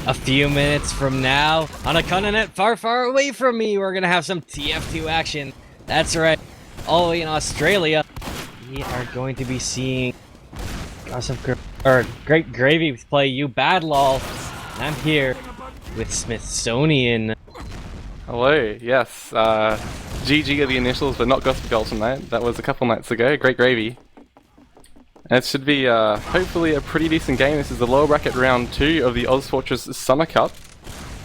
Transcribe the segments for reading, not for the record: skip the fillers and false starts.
A few minutes from now, on a continent far, far away from me, we're gonna have some TF2 action. That's right, all the way in Australia, we are going to be seeing Great Gravy play You Bad Lol. And I'm here with Smithsonian. Hello, yes. GG are the initials, but not Gossip Girl tonight. That was a couple nights ago. Great Gravy. And it should be hopefully a pretty decent game. This is the lower bracket round 2 of the ozfortress Summer Cup.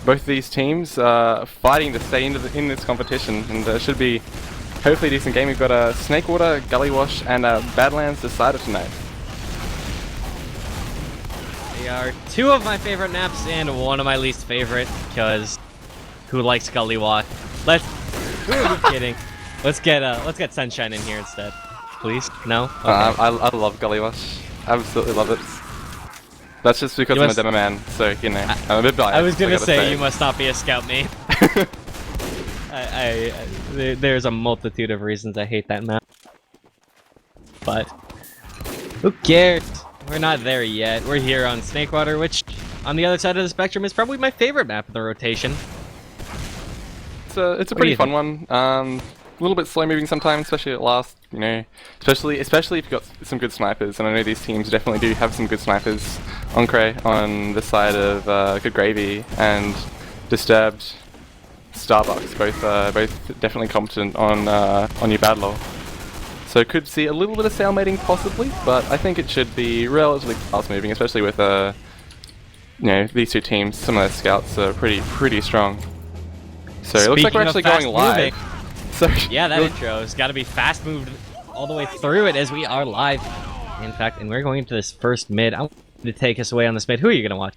Both of these teams fighting to stay in this competition, and it should be hopefully a decent game. We've got Snakewater, Gullywash, and Badlands Decider tonight. They are two of my favorite maps and one of my least favorite, because who likes Gullywash? Who are we kidding? Let's get Sunshine in here instead. Please? No? Okay. I love Gullywash. Absolutely love it. That's just because I'm a demo man, so, you know, I'm a bit biased. I was gonna say, you must not be a scout main. There's a multitude of reasons I hate that map. But, who cares? We're not there yet. We're here on Snakewater, which, on the other side of the spectrum, is probably my favorite map of the rotation. It's a pretty fun one. A little bit slow moving sometimes, especially at last, you know, especially if you've got some good snipers, and I know these teams definitely do have some good snipers. Encre on the side of Good Gravy and Disturbed Starbucks, both definitely competent on your Badlaw. So could see a little bit of stalemating possibly, but I think it should be relatively fast moving, especially with you know, these two teams. Some of their scouts are pretty strong. So it looks like we're actually going live. So, yeah, that intro has got to be fast moved all the way through it as we are live. In fact, and we're going into this first mid. I want you to take us away on this mid. Who are you going to watch?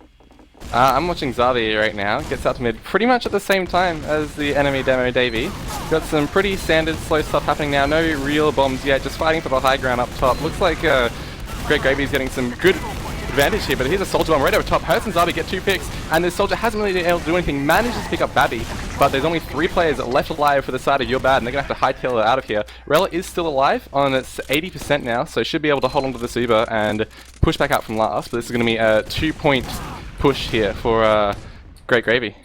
I'm watching Zavi right now. Gets out to mid pretty much at the same time as the enemy demo Davey. Got some pretty standard slow stuff happening now. No real bombs yet. Just fighting for the high ground up top. Looks like Great Gravy's getting some good advantage here, but here's a soldier bomb right over top. Hurts and Zavi get 2 picks, and this soldier hasn't really been able to do anything. Manages to pick up Babby, but there's only 3 players left alive for the side of Your Bad, and they're going to have to hightail it out of here. Rella is still alive on its 80% now, so should be able to hold on to this Uber and push back out from last, but this is going to be a 2-point push here for Great Gravy.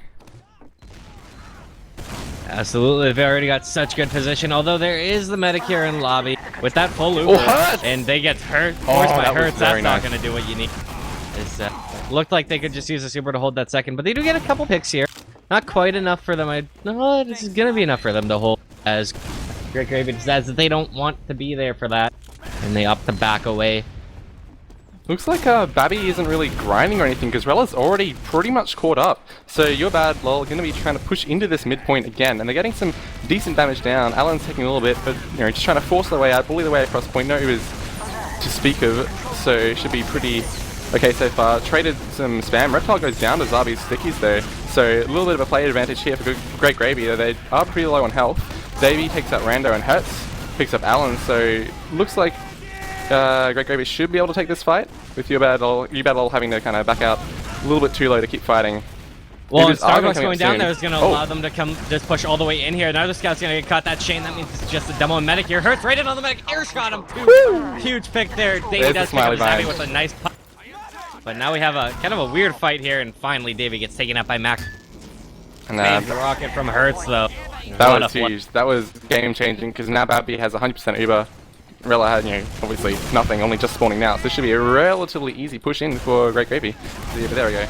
Absolutely, they've already got such good position, although there is the medic here in lobby with that full Uber, and they get hurt. Forced by Hurts, that's not going to do what you need. Looked like they could just use a super to hold that second, but they do get a couple picks here. Not quite enough for them. No, this is going to be enough for them to hold, as Great Gravy says that they don't want to be there for that, and they opt to back away. Looks like Babby isn't really grinding or anything, because Rella's already pretty much caught up. So Your Bad Lol going to be trying to push into this midpoint again, and they're getting some decent damage down. Alan's taking a little bit, but you know, just trying to force their way out, bully their way across point. No Ubers to speak of, so should be pretty okay so far. Traded some spam. Reptile goes down to Zabi's stickies though, so a little bit of a play advantage here for Great Gravy. They are pretty low on health. Davey takes out Rando and Hurts picks up Alan, so looks like Great Gravy should be able to take this fight with You Bad Lol having to kind of back out a little bit too low to keep fighting. Well, and Starbucks going down there is going to allow them to come just push all the way in here. Another scout's going to get caught that chain. That means it's just a demo and medic here. Hurts right in on the medic. Air shot him too. Huge pick there. Davey does pick up his Abby with a nice putt. But now we have a kind of a weird fight here, and finally Davey gets taken out by Max. And the rocket from Hurts though. That was huge. That was game changing because now Babby has 100% Uber. Rella had, you know, obviously nothing, only just spawning now, so this should be a relatively easy push in for Great Gravy. So, there we go.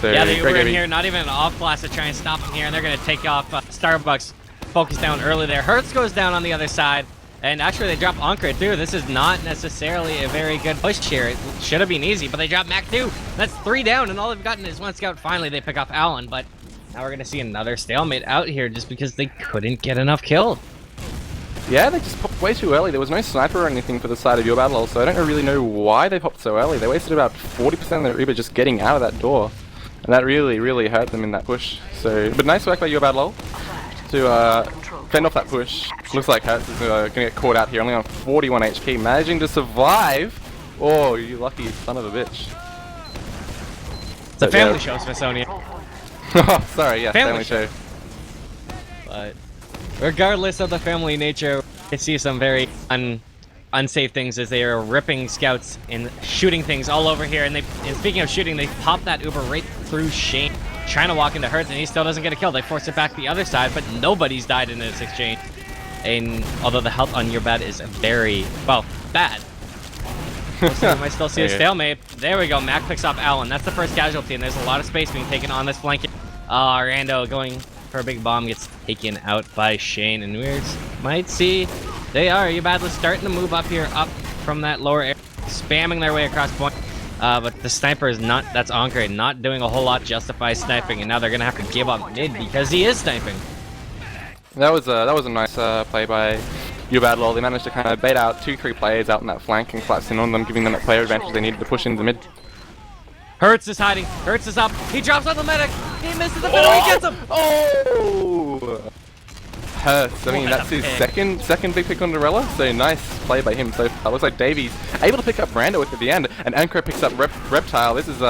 So, yeah, they were in here, not even an off blast to try and stop him here, and they're going to take off Starbucks. Focus down early there. Hurts goes down on the other side, and actually they drop Ankre too. This is not necessarily a very good push here. It should have been easy, but they drop Mac too. That's 3 down, and all they've gotten is 1 scout. Finally, they pick off Alan, but now we're going to see another stalemate out here just because they couldn't get enough kills. Yeah, they just popped way too early. There was no sniper or anything for the side of Your Bad Lol, so I don't really know why they popped so early. They wasted about 40% of their Uber just getting out of that door, and that really hurt them in that push. So, but nice work by Your Bad Lol to fend off that push. Looks like Hurts is going to get caught out here, only on 41 HP, managing to survive. Oh, you lucky son of a bitch. It's a family show, Smithsonian. Oh, sorry, yeah, family show. But regardless of the family nature, I see some very unsafe things is they are ripping scouts and shooting things all over here. And speaking of shooting, they pop that Uber right through Shane, trying to walk into Hertz, and he still doesn't get a kill. They force it back the other side, but nobody's died in this exchange. And although the health on your bad is very, well, bad. We might still see a stalemate. There we go. Mac picks off Allen. That's the first casualty, and there's a lot of space being taken on this flank. Rando going for a big bomb gets taken out by Shane, and we might see they are. Ubadla's starting to move up here, up from that lower area, spamming their way across point. But the sniper is not. That's Ankre, not doing a whole lot to justify sniping, and now they're gonna have to give up mid because he is sniping. That was a nice play by Ubadla. They managed to kind of bait out 2-3 players out in that flank and collapse in on them, giving them that player advantage they needed to push into mid. Hertz is hiding. Hertz is up. He drops on the medic. He misses the middle. He gets him. Oh! Hertz. I mean, that's his second big pick on Dorella. So nice play by him. So it looks like Davies able to pick up Rando at the end, and Ankre picks up Reptile. This is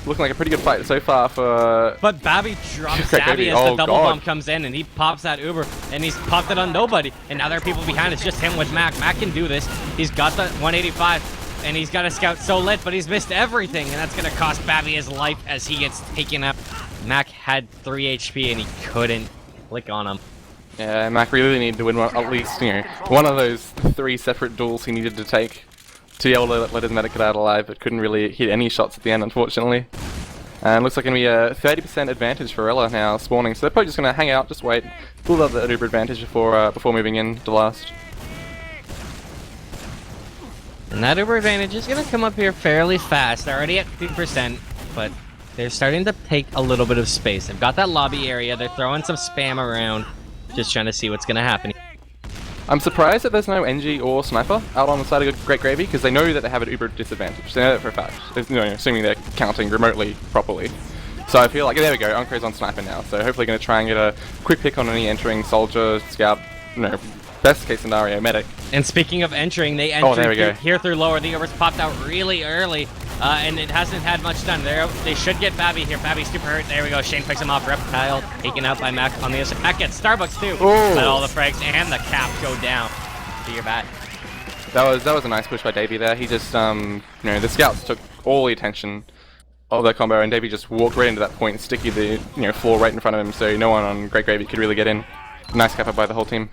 looking like a pretty good fight so far for. But Babby drops Zabby as the double bomb comes in, and he pops that Uber, and he's popped it on nobody. And now there are people behind. It's just him with Mac. Mac can do this. He's got the 185. And he's got a scout so lit, but he's missed everything, and that's gonna cost Babby his life as he gets taken out. Mac had 3 HP and he couldn't click on him. Yeah, Mac really needed to win at least, one of those 3 separate duels he needed to take to be able to let his medic get out alive, but couldn't really hit any shots at the end, unfortunately. And looks like gonna be a 30% advantage for Ella now spawning, so they're probably just gonna hang out, just wait, build up that Uber advantage before moving in to last. And that Uber advantage is going to come up here fairly fast. They're already at 50%, but they're starting to take a little bit of space. They've got that lobby area. They're throwing some spam around, just trying to see what's going to happen. I'm surprised that there's no NG or Sniper out on the side of Great Gravy, because they know that they have an Uber disadvantage. They know that for a fact, assuming they're counting remotely properly. So I feel like, there we go, Ankre's on Sniper now, so hopefully going to try and get a quick pick on any entering Soldier, Scout, best case scenario, medic. And speaking of entering, they entered here through lower. The Uber's popped out really early, and it hasn't had much done. They should get Babby here. Babby's super hurt. There we go. Shane picks him off. Reptile taken out by Mac on the other side. Mac gets Starbucks too. Ooh. But all the frags and the cap go down to your bat. That was a nice push by Davey there. He just, the scouts took all the attention of that combo, and Davey just walked right into that point, sticky the floor right in front of him, so no one on Great Gravy could really get in. Nice cap up by the whole team.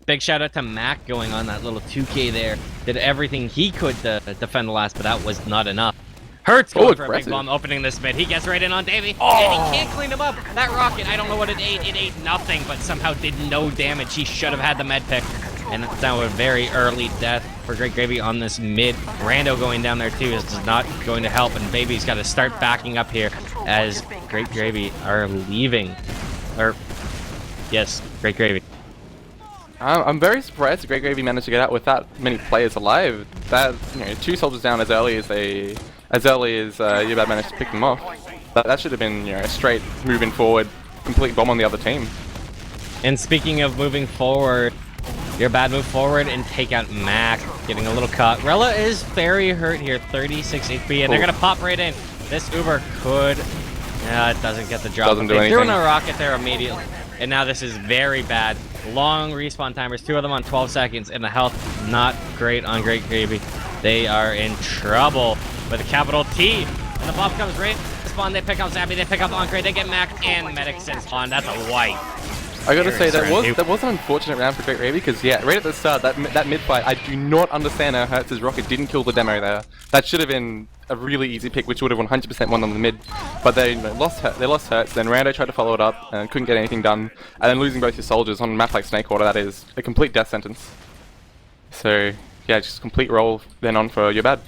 Big shout out to Mac going on that little 2K there. Did everything he could to defend the last, but that was not enough. Hertz going for a big bomb, opening this mid. He gets right in on Davey, and he can't clean him up. That rocket, I don't know what it ate. It ate nothing, but somehow did no damage. He should have had the med pick. And it's now a very early death for Great Gravy on this mid. Rando going down there too is not going to help, and Baby's got to start backing up here as Great Gravy are leaving. Yes, Great Gravy. I'm very surprised that Great Gravy managed to get out with that many players alive. That 2 soldiers down as early as Ubad managed to pick them off. That should have been a straight moving forward, complete bomb on the other team. And speaking of moving forward, your bad move forward and take out Mac, getting a little cut. Rella is very hurt here, 36 HP, and they're gonna pop right in. This Uber could, it doesn't get the drop. Doesn't do they anything. threw in a rocket there immediately, and now this is very bad. Long respawn timers, 2 of them on 12 seconds, and the health not great on Great Gravy. They are in trouble with a capital T, and the bomb comes right spawn. They pick up Zappy, they pick up Ankre, they get Mac and medics in spawn. That's a wipe. I gotta say, that was an unfortunate round for Great Gravy, because right at the start, that mid fight, I do not understand how Hertz's rocket didn't kill the demo there. That should have been a really easy pick, which would have 100% won on the mid. But they lost Hertz, then Rando tried to follow it up and couldn't get anything done. And then losing both your soldiers on a map like Snakewater, that is a complete death sentence. So yeah, just complete roll then on for your bad.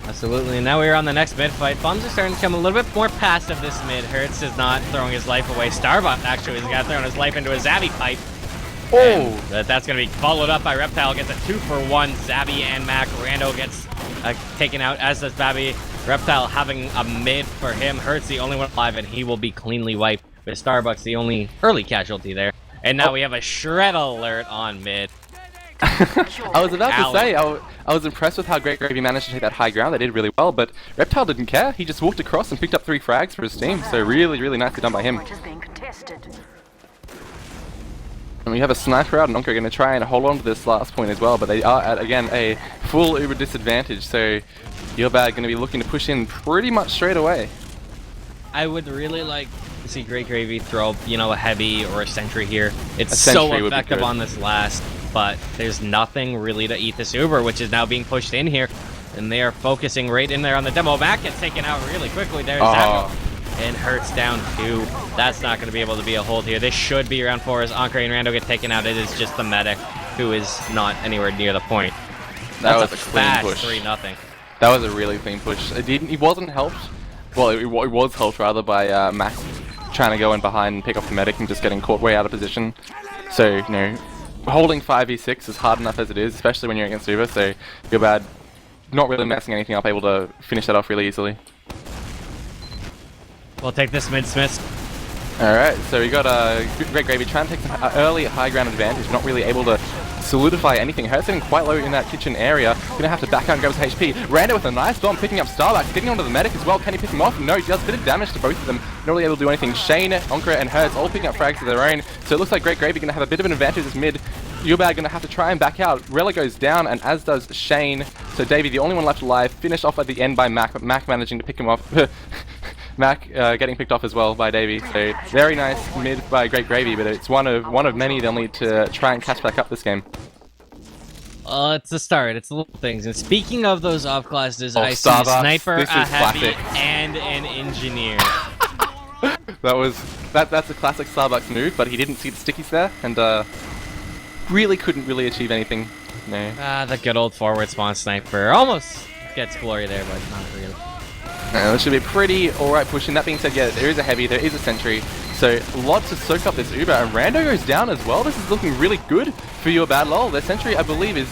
Absolutely, and now we're on the next mid fight. Bombs are starting to become a little bit more passive this mid. Hertz is not throwing his life away. Starbuck actually is the guy throwing his life into a Zabby pipe. Oh! That's going to be followed up by Reptile. Gets a 2-for-1. Zabby and Mac. Rando gets taken out, as does Babby. Reptile having a mid for him. Hertz the only one alive, and he will be cleanly wiped. With Starbucks the only early casualty there. And now we have a shred alert on mid. I was about to say, I was impressed with how Great Gravy managed to take that high ground. They did really well, but Reptile didn't care. He just walked across and picked up 3 frags for his team, so really, really nicely done by him. And we have a sniper out, and Onker going to try and hold on to this last point as well, but they are at, again, a full Uber disadvantage, so Your Bad going to be looking to push in pretty much straight away. I would really like to see Great Gravy throw, you know, a heavy or a sentry here. It's so effective on this last, but there's nothing really to eat this Uber, which is now being pushed in here, and they are focusing right in there on the demo. Mac gets taken out really quickly. There's that. And Hurts down 2. That's not going to be able to be a hold here. This should be round 4 as Ankre and Rando get taken out. It is just the medic who is not anywhere near the point. That was a clean push. 3-0. That was a really clean push. He wasn't helped. Well, it was helped rather by Mac trying to go in behind and pick off the medic and just getting caught way out of position. So, you know, holding 5v6 is hard enough as it is, especially when you're against Uber. So, Your Bad not really messing anything up, able to finish that off really easily. We'll take this mid, Smiths. Alright, so we got Great Gravy trying to take some early high ground advantage, not really able to solidify anything. Hurt's getting quite low in that kitchen area. Gonna have to back out and grab his HP. Rando with a nice bomb, picking up Starbucks, getting onto the medic as well. Can he pick him off? No, he does a bit of damage to both of them. Not really able to do anything. Shane, Onkra, and Hurts all picking up frags of their own. So it looks like Great Gravy gonna have a bit of an advantage as mid. Your Bad gonna have to try and back out. Rella goes down, and as does Shane. So Davey, the only one left alive, finished off at the end by Mac, but Mac managing to pick him off. Mac getting picked off as well by Davey. So very nice mid by Great Gravy, but it's one of many they'll need to try and catch back up this game. It's the start. It's the little things. And speaking of those off classes, I see a sniper, a heavy, and an engineer. That's a classic Starbucks move, but he didn't see the stickies there, and really couldn't achieve anything. No. The good old forward spawn sniper almost gets glory there, but not really. This should be pretty alright pushing. That being said, yeah, there is a heavy, there is a sentry, so lots to soak up this Uber, and Rando goes down as well. This is looking really good for Your Bad lol. Their sentry, I believe, is...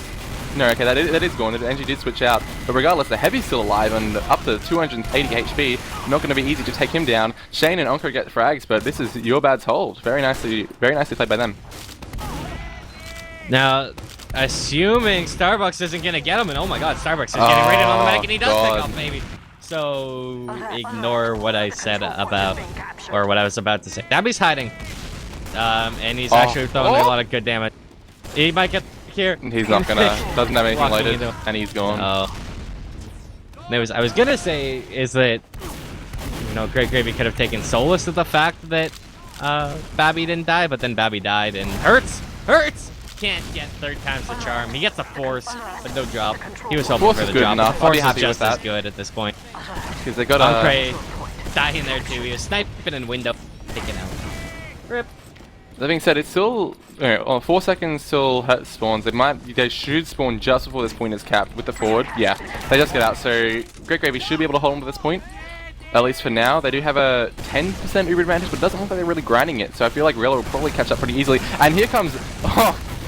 No, okay, that is gone. The engine did switch out, but regardless, the heavy's still alive and up to 280 HP. Not going to be easy to take him down. Shane and Onko get frags, but this is Your Bad's hold. Very nicely played by them. Now, assuming Starbucks isn't going to get him, and oh my god, Starbucks is getting rated on the medic, and he does pick up, maybe. So, ignore what I said about, or what I was about to say. Dabby's hiding, and he's actually throwing a lot of good damage. He might get here. He's not gonna, doesn't have anything loaded, and he's gone. I was gonna say is that, you know, Great Gravy could have taken solace of the fact that Babby didn't die, but then Babby died, and Hurts can't get 3rd time's the charm. He gets a force, but no drop. He was hoping for the drop. The force is just as good at this point. Because they got dying there too. He was sniping in window, taken out. Rip. That being said, it's still 4 seconds till Hurt spawns. They should spawn just before this point is capped with the forward. Yeah, they just get out. So Great Gravy should be able to hold on to this point. At least for now, they do have a 10% Uber advantage, but it doesn't look like they're really grinding it. So I feel like Rella will probably catch up pretty easily. And here comes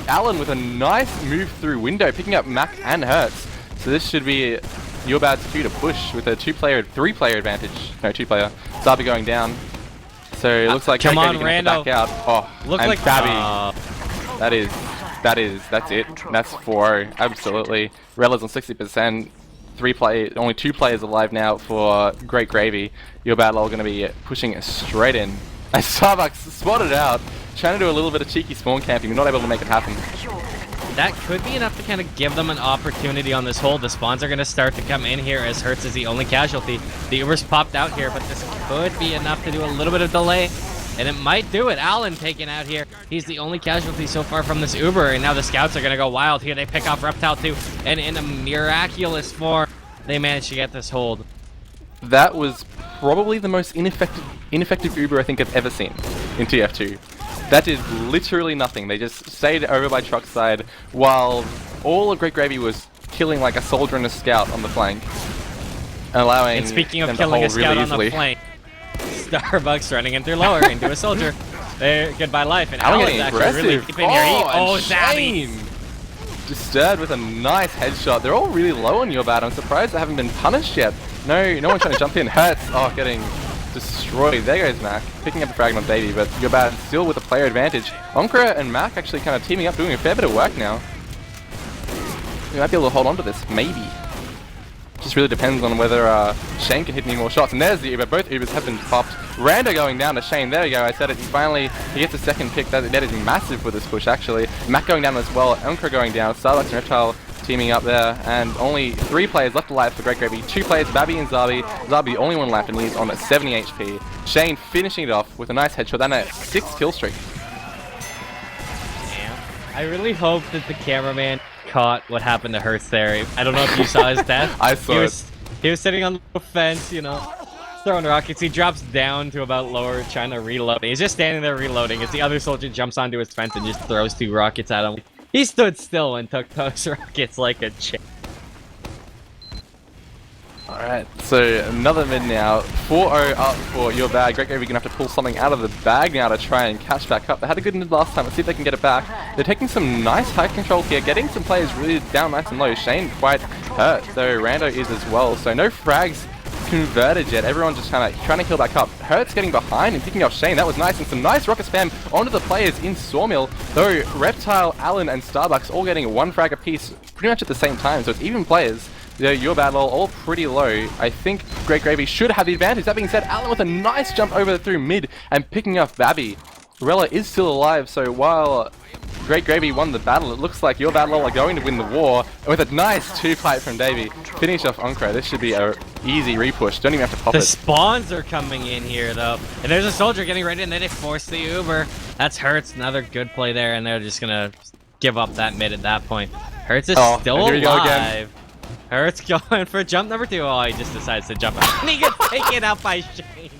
Alan with a nice move through window, picking up Mac and Hurts. So this should be Your Bad's cue to push with a 3-player advantage. No, 2-player. Zabi going down. So it looks like come on, Rando. Back out. Looks and like Babby. That's it. That's 4-0. Absolutely. Rella's on 60%. Only 2 players alive now for Great Gravy. Your Bad lol going to be pushing straight in. And Starbucks spotted out, trying to do a little bit of cheeky spawn camping, not able to make it happen. That could be enough to kind of give them an opportunity on this hold. The spawns are going to start to come in here as Hurts is the only casualty. The Uber's popped out here, but this could be enough to do a little bit of delay. And it might do it. Alan taken out here. He's the only casualty so far from this Uber. And now the scouts are going to go wild here. They pick off Reptile too. And in a miraculous form, they managed to get this hold. That was probably the most ineffective Uber I think I've ever seen in TF2. That did literally nothing. They just stayed over by truck side while all of Great Gravy was killing like a soldier and a scout on the flank. Allowing and speaking of killing a scout on the flank, Starbucks running in through lower into a soldier. There, goodbye life. And Alan's actually really keeping their heat. Oh, Zabby! Disturbed with a nice headshot. They're all really low on Your Bad. I'm surprised they haven't been punished yet. No one's trying to jump in. Hurts. Oh, getting destroyed. There goes Mac. Picking up a frag on Davey, but Your Bad still with a player advantage. Onkra and Mac actually kind of teaming up, doing a fair bit of work now. We might be able to hold on to this, maybe. Just really depends on whether Shane can hit any more shots. And there's the Uber. Both Ubers have been popped. Rando going down to Shane. There we go. I said it. He gets a second pick. That is massive for this push, actually. Matt going down as well. Unkra going down. Starbucks and Reptile teaming up there. And only 3 players left alive for Great Gravy. 2 players, Babby and Zabi. Zabi the only one left, and he's on 70 HP. Shane finishing it off with a nice headshot and a 6 kill streak. Damn. I really hope that the cameraman caught what happened to Hertz there. I don't know if you saw his death. I saw it. He was sitting on the fence, you know, throwing rockets. He drops down to about lower, trying to reload. He's just standing there reloading as the other soldier jumps onto his fence and just throws 2 rockets at him. He stood still and took those rockets like a champ. Alright, so another mid now. 4-0 up for Your Bad. Great Gravy gonna have to pull something out of the bag now to try and catch back up. They had a good mid last time. Let's see if they can get it back. They're taking some nice high control here, getting some players really down nice and low. Shane quite hurt, though Rando is as well. So no frags converted yet. Everyone's just trying to heal back up. Hurt's getting behind and picking off Shane. That was nice, and some nice rocket spam onto the players in Sawmill. Though Reptile, Alan, and Starbucks all getting 1 frag apiece pretty much at the same time. So it's even players. Your Bad Lol all pretty low. I think Great Gravy should have the advantage. That being said, Alan with a nice jump over through mid and picking up Babby. Rella is still alive, so while Great Gravy won the battle, it looks like Your Bad Lol are going to win the war. With a nice 2-fight from Davey. Finish off Unkra. This should be a easy repush. Don't even have to pop it. The spawns are coming in here, though. And there's a soldier getting ready, and then they force the Uber. That's Hertz. Another good play there, and they're just going to give up that mid at that point. Hertz is still alive. Hertz going for jump number 2. Oh, he just decides to jump out. And he gets taken out by Shane.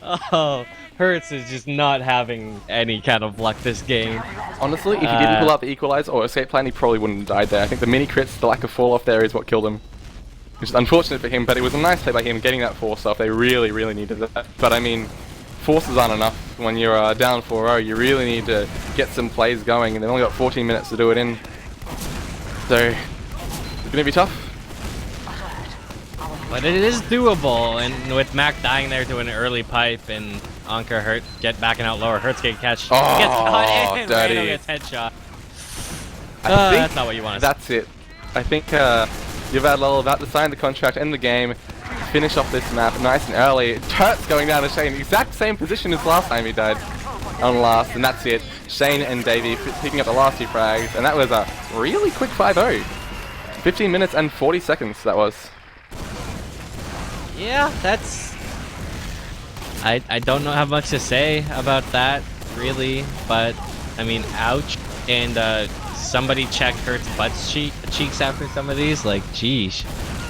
Oh, Hertz is just not having any kind of luck this game. Honestly, if he didn't pull out the equalizer or escape plan, he probably wouldn't have died there. I think the mini crits, the lack of fall off there is what killed him. Which is unfortunate for him, but it was a nice play by him getting that force off. They really, really needed that. But I mean, forces aren't enough when you're down 4-0. You really need to get some plays going, and they've only got 14 minutes to do it in. So, it's going to be tough. But it is doable, and with Mac dying there to an early pipe and Anka Hurt get backing out lower, Hertz get catch, gets caught and dirty. Rando gets headshot. I think that's not what you want to see. That's it. I think Your Bad Lol about to sign the contract, end the game, finish off this map nice and early. Turt's going down to Shane, exact same position as last time he died on last, and that's it. Shane and Davey picking up the last 2 frags, and that was a really quick 5-0. 15 minutes and 40 seconds that was. Yeah, that's... I don't know how much to say about that, really, but, I mean, ouch. And somebody check Hertz butt cheeks after some of these, like, geesh.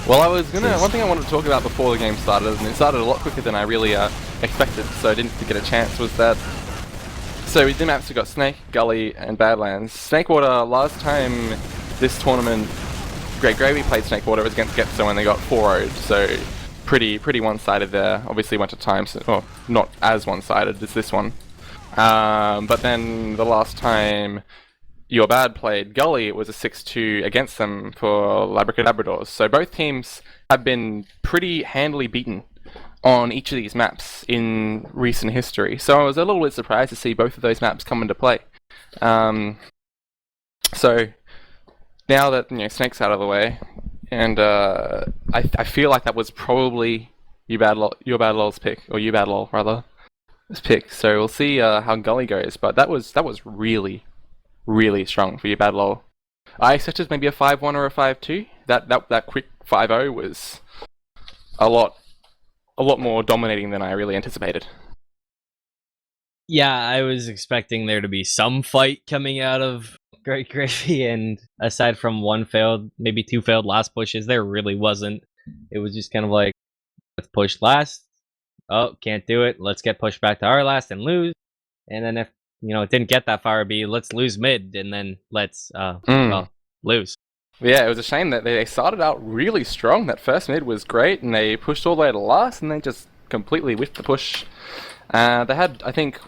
Well, I was gonna... One thing I wanted to talk about before the game started, and it started a lot quicker than I really expected, so I didn't get a chance, was that... So, in the maps we got Snake, Gully, and Badlands. Snakewater, last time this tournament, Great Gravy played Snakewater, it was against Getso and they got 4-0'd, so... Pretty one-sided there. Obviously went to times, well, not as one-sided as this one. But then the last time Your Bad played Gully, it was a 6-2 against them for Labradors. So both teams have been pretty handily beaten on each of these maps in recent history. So I was a little bit surprised to see both of those maps come into play. So now that Snake's out of the way, and I feel like that was probably Your Bad Lol's pick, or You Bad Lol rather, his pick. So we'll see how Gully goes. But that was really strong for Your Bad Lol. I expected maybe a 5-1 or a 5-2. That quick 5-0 was a lot more dominating than I really anticipated. Yeah, I was expecting there to be some fight coming out of Great Gravy, and aside from 1 failed, maybe 2 failed last pushes, there really wasn't. It was just kind of like, let's push last. Oh, can't do it. Let's get pushed back to our last and lose. And then if, it didn't get that far, it'd be let's lose mid, and then let's, well, lose. Yeah, it was a shame that they started out really strong. That first mid was great, and they pushed all the way to last, and they just completely whiffed the push. They had, I think,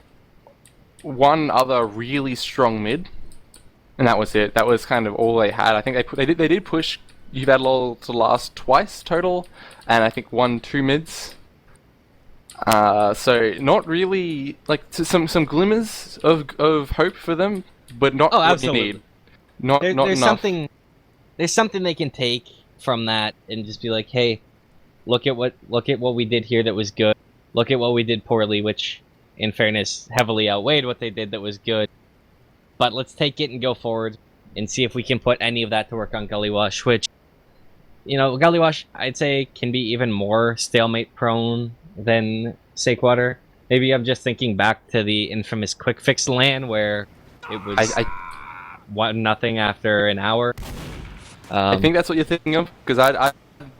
1 other really strong mid, and that was it. That was kind of all they had. I think they did push You Bad Lol to last twice total, and I think 1-2 mids. So not really, like, some glimmers of hope for them, but not what you need. Not there's enough. There's something they can take from that and just be like, hey, look at what we did here that was good. Look at what we did poorly, which, in fairness, heavily outweighed what they did that was good. But let's take it and go forward and see if we can put any of that to work on Gullywash, which, you know, Gullywash, I'd say, can be even more stalemate prone than Snakewater. Maybe I'm just thinking back to the infamous quick fix LAN where it was 1-0 after an hour. I think that's what you're thinking of, because I'd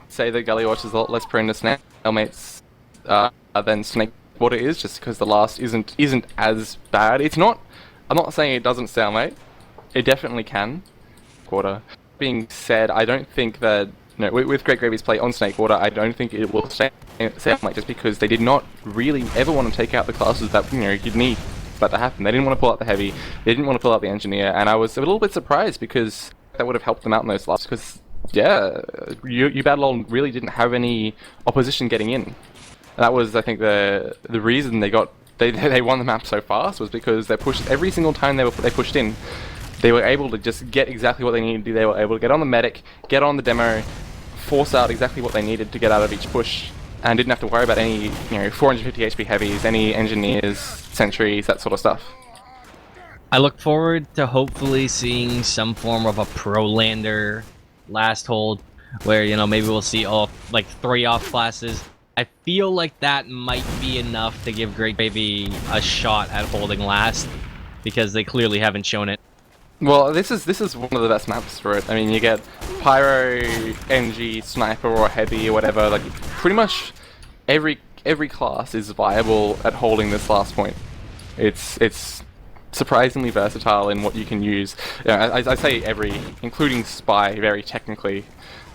say that Gullywash is a lot less prone to stalemates than Snakewater is, just because the last isn't as bad. It's not. I'm not saying it doesn't stalemate. It definitely can. Quarter. Being said, I don't think that with Great Gravy's play on Snakewater, I don't think it will stalemate, just because they did not really ever want to take out the classes that you'd need for that to happen. They didn't want to pull out the heavy. They didn't want to pull out the engineer, and I was a little bit surprised because that would have helped them out in those lasts. Because you Battle really didn't have any opposition getting in. That was, I think, the reason they won the map so fast, was because they pushed every single time they pushed in. They were able to just get exactly what they needed to do. They were able to get on the medic, get on the demo, force out exactly what they needed to get out of each push, and didn't have to worry about any 450 HP heavies, any engineers, sentries, that sort of stuff. I look forward to hopefully seeing some form of a pro lander last hold, where maybe we'll see 3 off classes. I feel like that might be enough to give Great Gravy a shot at holding last, because they clearly haven't shown it. Well, this is one of the best maps for it. I mean, you get Pyro, NG, Sniper, or Heavy, or whatever. Like, pretty much every class is viable at holding this last point. It's surprisingly versatile in what you can use. I say every, including Spy, very technically.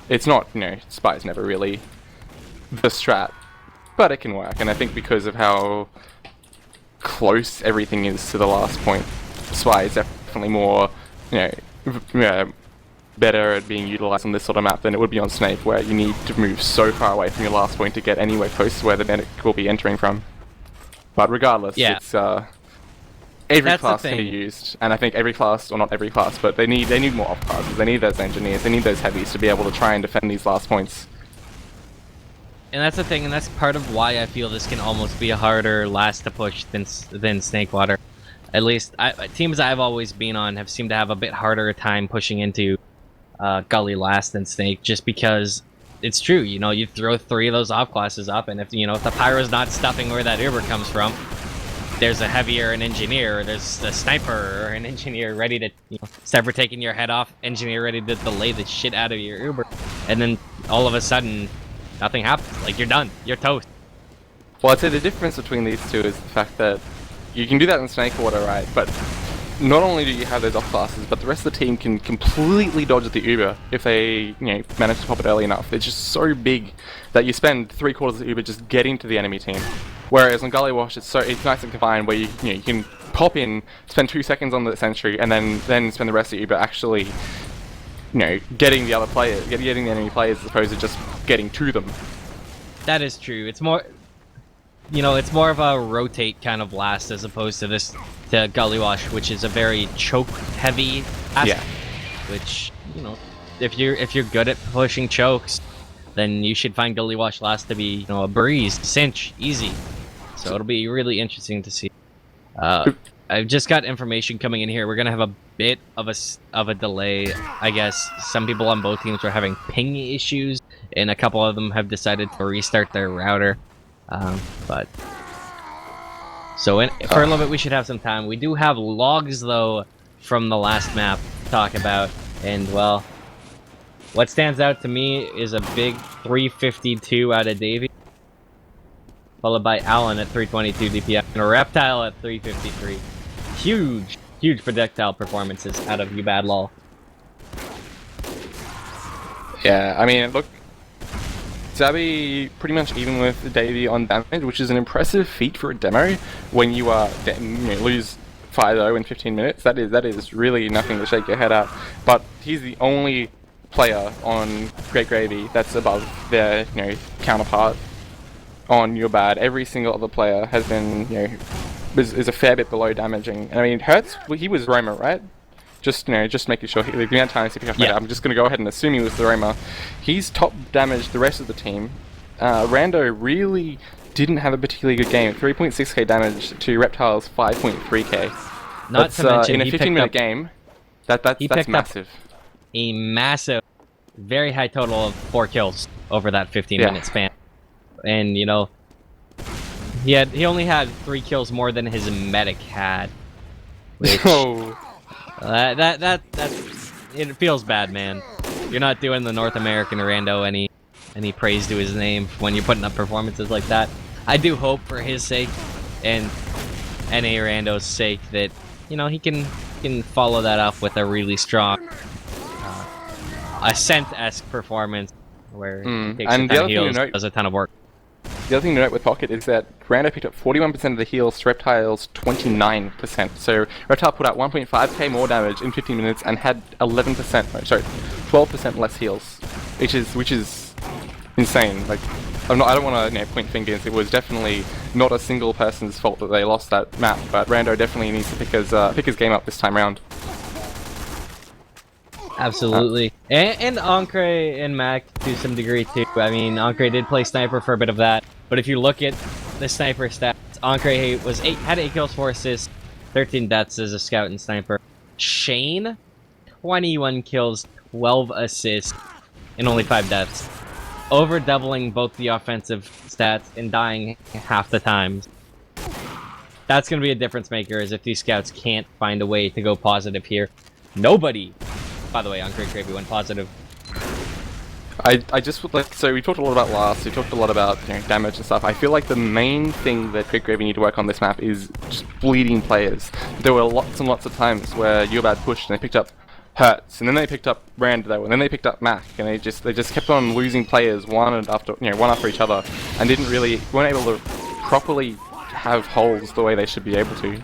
It's not, Spy's never really the strat, but it can work. And I think because of how close everything is to the last point, Spy is definitely more, better at being utilized on this sort of map than it would be on Snake, where you need to move so far away from your last point to get anywhere close to where the medic will be entering from. But regardless, it's every class can be used, and I think every class, or not every class, but they need more off classes. They need those engineers, they need those heavies to be able to try and defend these last points. And that's the thing, and that's part of why I feel this can almost be a harder last to push than Snakewater. At least, teams I've always been on have seemed to have a bit harder time pushing into Gully last than Snake, just because it's true, you throw 3 of those off classes up, and if the Pyro's not stuffing where that Uber comes from, there's a heavy or an engineer, or there's a sniper or an engineer ready to, sever taking your head off, engineer ready to delay the shit out of your Uber, and then all of a sudden, nothing happens. Like, you're done. You're toast. Well, I'd say the difference between these two is the fact that you can do that in Snakewater, right? But not only do you have those off classes, but the rest of the team can completely dodge the Uber if they, manage to pop it early enough. It's just so big that you spend 3/4 of the Uber just getting to the enemy team. Whereas on Gullywash, it's nice and confined, where you can pop in, spend 2 seconds on the sentry, and then spend the rest of the Uber actually, getting the other players, getting the enemy players, as opposed to just getting to them. That is true. It's more, it's more of a rotate kind of blast as opposed to to Gullywash, which is a very choke heavy blast. Yeah. Which, if you're good at pushing chokes, then you should find Gullywash last to be, a breeze, cinch, easy. So it'll be really interesting to see. I've just got information coming in here. We're gonna have a bit of a delay, I guess. Some people on both teams are having ping issues, and a couple of them have decided to restart their router. For a little bit, we should have some time. We do have logs, though, from the last map to talk about, and well, what stands out to me is a big 352 out of Davey, followed by Allen at 322 DPI, and a Reptile at 353. Huge projectile performances out of UBadLol. Yeah, I mean, look, Zabby pretty much even with Davey on damage, which is an impressive feat for a demo. When you lose 5-0 in 15 minutes, that is really nothing to shake your head at. But he's the only player on Great Gravy that's above their counterpart on UBad. Every single other player has been is a fair bit below damaging. I mean, Hertz, he was Roma, right? just making sure the amount of times he picked up. Yeah. I'm just going to go ahead and assume he was the Roma. He's top damaged the rest of the team. Rando really didn't have a particularly good game. 3.6k damage to Reptile's 5.3k. Not to mention, in a 15-minute game, that's massive. A massive, very high total of 4 kills over that 15-minute span. And, you know, he only had 3 kills more than his medic had. Which, it feels bad, man. You're not doing the North American Rando any praise to his name when you're putting up performances like that. I do hope for his sake and NA Rando's sake that, you know, he can follow that up with a really strong Ascent-esque performance where he takes a ton of heals, does a ton of work. The other thing to note with Pocket is that Rando picked up 41% of the heals to Reptile's 29%. So Reptile put out 1.5k more damage in 15 minutes and had 12% less heals, which is insane. Like, I don't want to point fingers. It was definitely not a single person's fault that they lost that map, but Rando definitely needs to pick his game up this time around. Absolutely. And Ankre and Mac to some degree too. I mean, Ankre did play Sniper for a bit of that, but if you look at the Sniper stats, Ankre had 8 kills, 4 assists, 13 deaths as a Scout and Sniper. Shane, 21 kills, 12 assists, and only 5 deaths. Over doubling both the offensive stats and dying half the times. That's going to be a difference maker, as if these Scouts can't find a way to go positive here. Nobody, by the way, on Great Gravy went positive. I just would like, so we talked a lot about last, we talked a lot about, you know, damage and stuff. I feel like the main thing that Great Gravy need to work on this map is just bleeding players. There were lots and lots of times where Yobad pushed and they picked up Hertz, and then they picked up Rando, and then they picked up Mac, and they just kept on losing players one after each other, and weren't able to properly have holes the way they should be able to.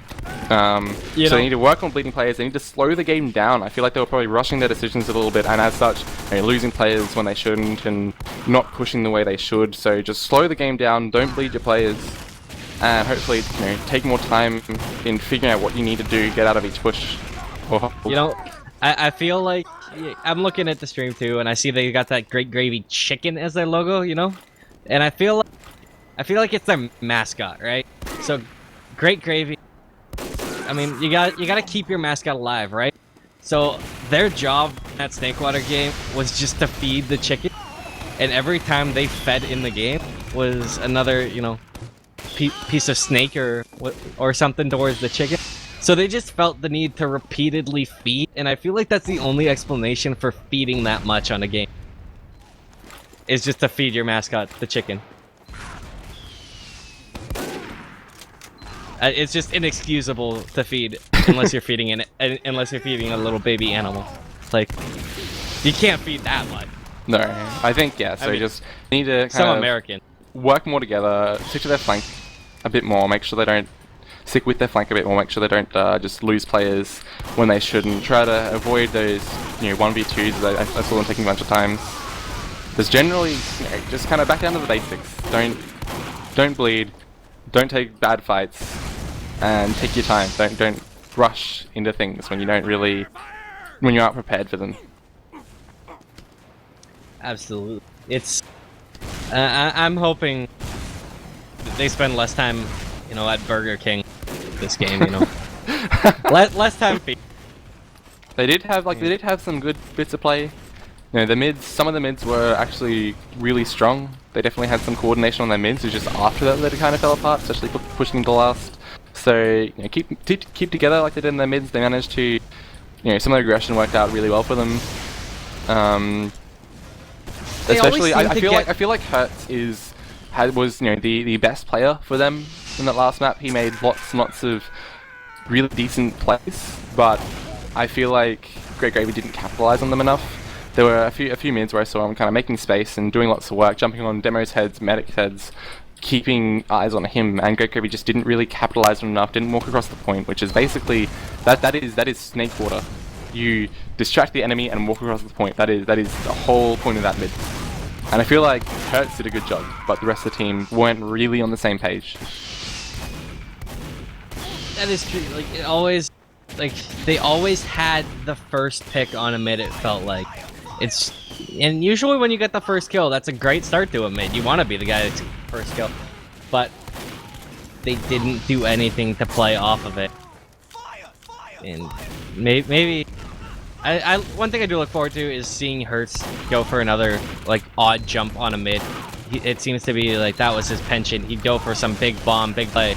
So they need to work on bleeding players. They need to slow the game down. I feel like they were probably rushing their decisions a little bit, and as such, losing players when they shouldn't, and not pushing the way they should. So just slow the game down. Don't bleed your players, and hopefully, take more time in figuring out what you need to do, get out of each push. You know, I feel like I'm looking at the stream too, and I see they got that Great Gravy chicken as their logo. You know, and I feel like it's their mascot, right? So, Great Gravy. I mean, you gotta keep your mascot alive, right? So their job in that Snakewater game was just to feed the chicken, and every time they fed in the game was another, piece of snake or something towards the chicken. So they just felt the need to repeatedly feed, and I feel like that's the only explanation for feeding that much on a game. Is just to feed your mascot, the chicken. It's just inexcusable to feed unless you're feeding a little baby animal. Like, you can't feed that much. No, I think so. I mean, just need to American work more together, stick to their flank a bit more, make sure they don't stick with their flank a bit more, make sure they don't just lose players when they shouldn't. Try to avoid those 1v2s. I saw them taking a bunch of times. Just generally, just kind of back down to the basics. Don't bleed. Don't take bad fights, and take your time. Don't rush into things when you aren't prepared for them. Absolutely. It's I'm hoping that they spend less time, at Burger King this game. less time. They did have some good bits of play. The mids, some of the mids were actually really strong. They definitely had some coordination on their mids. It was just after that it kind of fell apart, especially pushing into last. So keep together like they did in their mids. They managed to, some of the aggression worked out really well for them. Especially, I feel like Hertz was the best player for them in that last map. He made lots and lots of really decent plays, but I feel like Great Gravy didn't capitalize on them enough. There were a few mids where I saw him kind of making space and doing lots of work, jumping on demos heads, medic heads, keeping eyes on him, and Great Gravy just didn't really capitalize on enough, didn't walk across the point, which is basically, that is Snakewater. You distract the enemy and walk across the point. That is the whole point of that mid. And I feel like Hertz did a good job, but the rest of the team weren't really on the same page. That is true. Like, it always, like they always had the first pick on a mid. It felt like and usually when you get the first kill, that's a great start to a mid. You want to be the guy that's first kill, but they didn't do anything to play off of it. And maybe one thing I do look forward to is seeing Hertz go for another like odd jump on a mid. It seems to be like that was his penchant. He'd go for some big bomb, big play,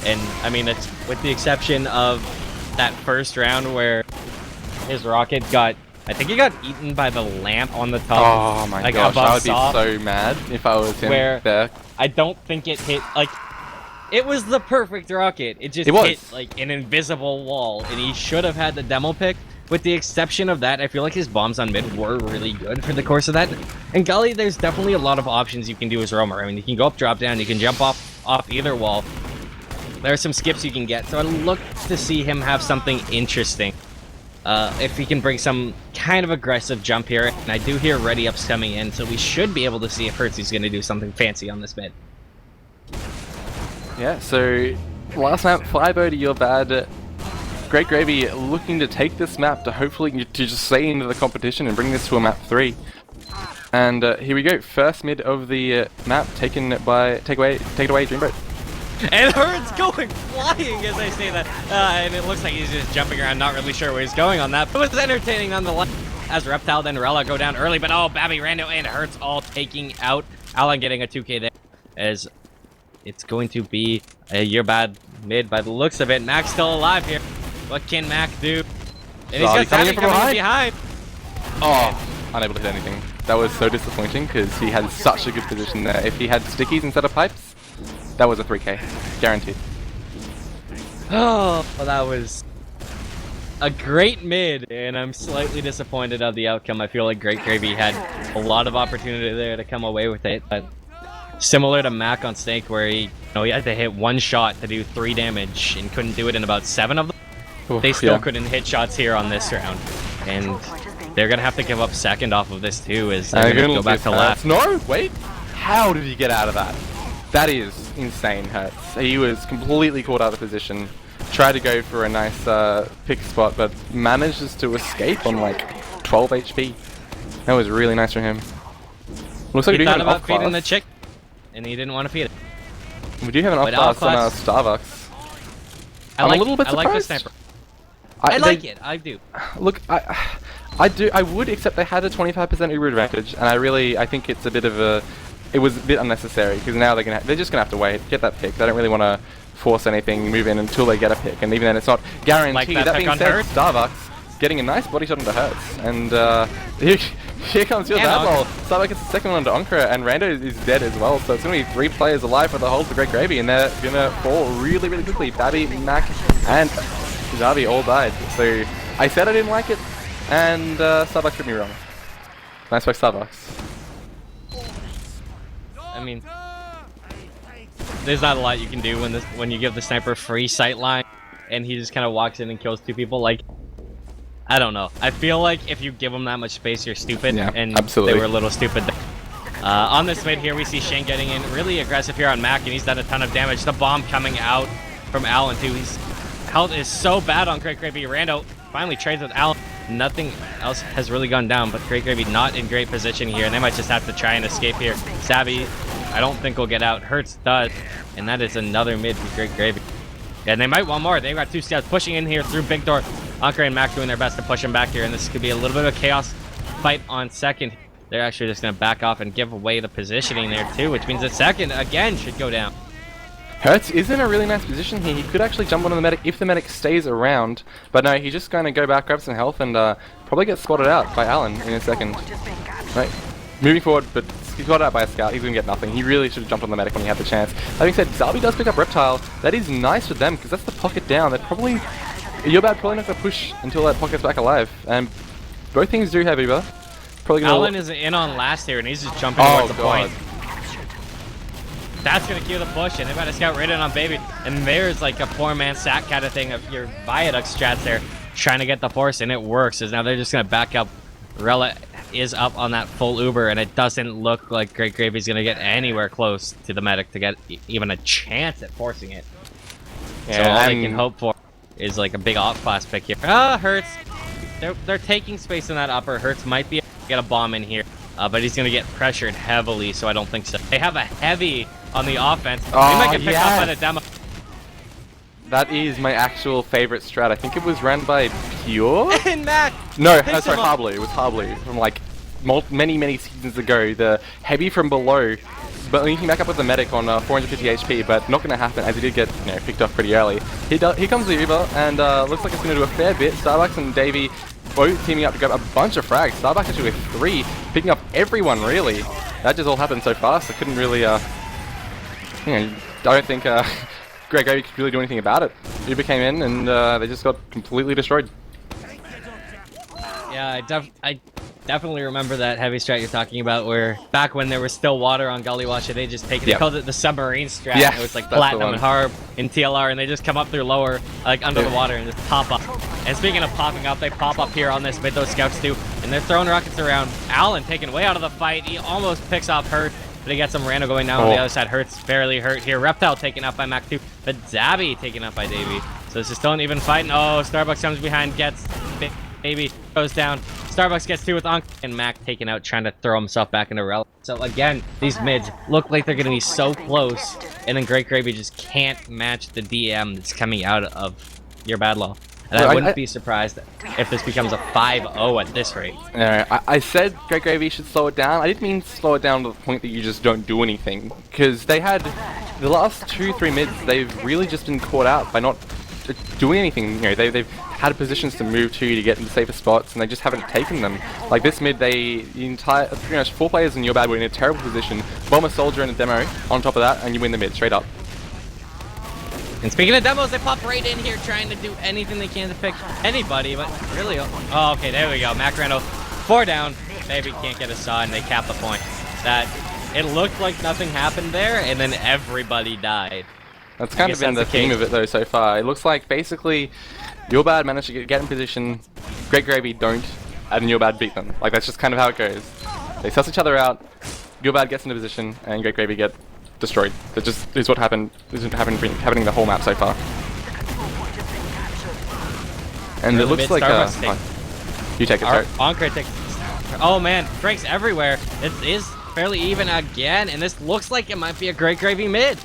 and I mean, it's with the exception of that first round where his rocket got, I think he got eaten by the lamp on the top. Oh my gosh, I would be so mad if I was him there. I don't think it hit, like, it was the perfect rocket. It just hit like an invisible wall, and he should have had the demo pick. With the exception of that, I feel like his bombs on mid were really good for the course of that. And Gully, there's definitely a lot of options you can do as roamer. I mean, you can go up, drop down, you can jump off either wall. There are some skips you can get, so I look to see him have something interesting. If he can bring some kind of aggressive jump here, and I do hear ready ups coming in, so we should be able to see if Hertzy's going to do something fancy on this mid. Yeah, so last map, Flybo to your bad. Great Gravy looking to take this map to hopefully to just stay into the competition and bring this to a map 3. And here we go, first mid of the map taken by take it away Dreamboat. And Hertz going flying as I say that, and it looks like he's just jumping around, not really sure where he's going on that, but it was entertaining nonetheless. As Reptile then Rella go down early, but oh, Babby, Rando, and Hertz all taking out Alan getting a 2K there, as it's going to be a your bad mid by the looks of it. Mac's still alive here. What can Mac do? And he's got Savvy coming in behind. Oh, unable to hit anything. That was so disappointing because he had such a good position there. If he had stickies instead of pipes, that was a 3K. Guaranteed. Oh, well, that was a great mid, and I'm slightly disappointed of the outcome. I feel like Great Gravy had a lot of opportunity there to come away with it, but similar to Mac on Snake, where he had to hit one shot to do 3 damage and couldn't do it in about 7 of them. They still couldn't hit shots here on this round, and they're gonna have to give up second off of this too, as they're gonna go back to last. No, wait, how did he get out of that? That is insane, Hertz. He was completely caught out of position, tried to go for a nice pick spot, but manages to escape on like 12 HP. That was really nice for him. Looks like he thought about feeding the chick, and he didn't want to feed it. We do have an off-class on Starbucks. I'm a little bit surprised. I like the sniper. I like it. I do. Look, I would, except they had a 25% Uber advantage, and I think it's a bit of a, it was a bit unnecessary because now they're just gonna have to wait, get that pick. They don't really want to force anything, move in until they get a pick, and even then it's not guaranteed. Like that being said, Starbucks getting a nice body shot into Hertz, and here comes your bad roll. Starbucks gets the second one onto Ankara, and Rando is dead as well. So it's gonna be 3 players alive for the whole of the Great Gravy, and they're gonna fall really, really quickly. Babby, Mac, and Zavi all died. So I said I didn't like it, and Starbucks proved me wrong. Nice work, Starbucks. I mean, there's not a lot you can do when you give the sniper free sight line, and he just kind of walks in and kills 2 people. Like, I don't know. I feel like if you give him that much space, you're stupid, and absolutely. They were a little stupid. On this mid here, we see Shane getting in really aggressive here on Mac, and he's done a ton of damage. The bomb coming out from Alan too. His health is so bad on Great Gravy. Rando finally trades with Alan. Nothing else has really gone down, but Great Gravy not in great position here, and they might just have to try and escape here. Savvy, I don't think will get out. Hertz does, and that is another mid for Great Gravy. And they might want more. They've got 2 scouts pushing in here through Big Door. Ankara and Mac doing their best to push him back here, and this could be a little bit of a chaos fight on second. They're actually just going to back off and give away the positioning there too, which means that second again should go down. Hertz is in a really nice position here. He could actually jump onto the medic if the medic stays around, but no, he's just going to go back, grab some health, and probably get spotted out by Alan in a second. Right, moving forward, but he's got out by a scout. He's going to get nothing. He really should have jumped on the medic when he had the chance. That being said, Zabi does pick up Reptile. That is nice for them because that's the pocket down. They're probably, You're probably not going to push until that pocket's back alive, and both things do have Uber. Probably gonna Alan is in on last here, and he's just jumping towards the point. That's gonna cue the push, and they've got a scout right in on Baby. And there's like a 4-man sack kind of thing of your Viaduct strats there, trying to get the force, and it works. As now they're just gonna back up. Rella is up on that full Uber, and it doesn't look like Great Gravy's gonna get anywhere close to the medic to get even a chance at forcing it. Yeah, so all they can hope for is like a big off class pick here. Ah, Hurts. They're taking space in that upper. Hurts might be able to get a bomb in here, but he's going to get pressured heavily, so I don't think so. They have a heavy on the offense. They might get picked up by the demo. That is my actual favorite strat. I think it was ran by Pure? And Mac! No, sorry, Harbly. It was Harbly from like many seasons ago. The heavy from below, but linking back up with the medic on 450 HP, but not going to happen as he did get picked off pretty early. Here comes the Uber, and looks like it's going to do a fair bit. Starbucks and Davey both teaming up to grab a bunch of frags. Starbucks actually with 3, picking up everyone really. That just all happened so fast. I couldn't really, I don't think Greg Gravy could really do anything about it. Uber came in and they just got completely destroyed. Yeah, I definitely remember that heavy strat you're talking about, where back when there was still water on Gullywash, they just take it. They called it the submarine strat. Yeah, it was like Platinum and Harb in TLR, and they just come up through lower, like under the water, and just pop up. And speaking of popping up, they pop up here on this mid. Those scouts do, and they're throwing rockets around. Allen taken way out of the fight. He almost picks off Hurt, but he gets some Rando going down on the other side. Hurt's barely hurt here. Reptile taken out by Mac 2, but Zabby taken out by Davey. So this is still an even fight. Oh, Starbucks comes behind, gets Baby goes down. Starbucks gets 2 with Ankh, and Mac taken out, trying to throw himself back into Rel. So again, these mids look like they're going to be so close, and then Great Gravy just can't match the DM that's coming out of your bad law. And I wouldn't be surprised if this becomes a 5-0 at this rate. I said Great Gravy should slow it down. I didn't mean slow it down to the point that you just don't do anything, because they had the last 2-3 mids. They've really just been caught out by not doing anything. They've had positions to move to get into safer spots, and they just haven't taken them. Like this mid, the entire pretty much 4 players in your bad were in a terrible position. Bomb a soldier in a demo on top of that, and you win the mid straight up. And speaking of demos, they pop right in here trying to do anything they can to pick anybody, but really, oh, okay, there we go. Mac Rando, 4 down. Baby can't get a saw, and they cap the point. That it looked like nothing happened there, and then everybody died. That's kind of been the theme of it though so far. It looks like basically your bad managed to get in position, Great Gravy don't, and your bad beat them. Like that's just kind of how it goes. They suss each other out, your bad gets into position, and Great Gravy get destroyed. That just is what happening the whole map so far. And it looks like you take it, sorry. Ankh takes. Oh man, Frank's everywhere. It is fairly even again, and this looks like it might be a Great Gravy mid.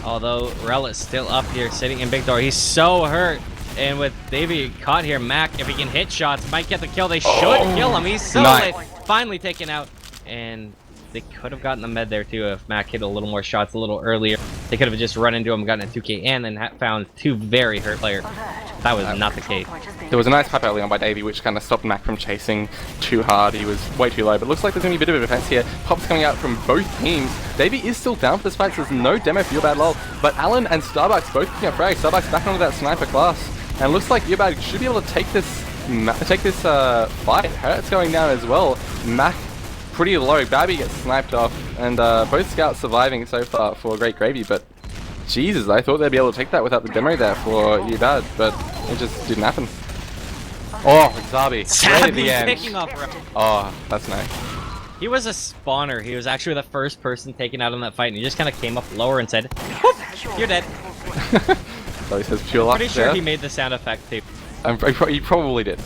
Although Rel is still up here, sitting in big door. He's so hurt. And with Davey caught here, Mac, if he can hit shots, might get the kill. They should kill him. He's so late. Finally taken out. And they could have gotten the med there too if Mac hit a little more shots a little earlier. They could have just run into him, gotten a 2K, and then found 2 very hurt players. That was not the case. There was a nice pipe early on by Davey, which kind of stopped Mac from chasing too hard. He was way too low, but it looks like there's going to be a bit of a defense here. Pops coming out from both teams. Davey is still down for this fight, so there's no demo for your bad lol. But Allen and Starbucks both picking up frags. Starbucks back onto that sniper class, and it looks like your bad should be able to take this fight. Hurt's going down as well. Mac pretty low. Babby gets sniped off, and both scouts surviving so far for Great Gravy, but Jesus, I thought they'd be able to take that without the demo there for you bad, but it just didn't happen. Oh, Zabi, right at the end. Picking off. Oh, that's nice. He was a spawner. He was actually the first person taken out in that fight, and he just kind of came up lower and said, "Whoop, you're dead." So he says pure luck. Pretty sure he made the sound effect too. He probably did.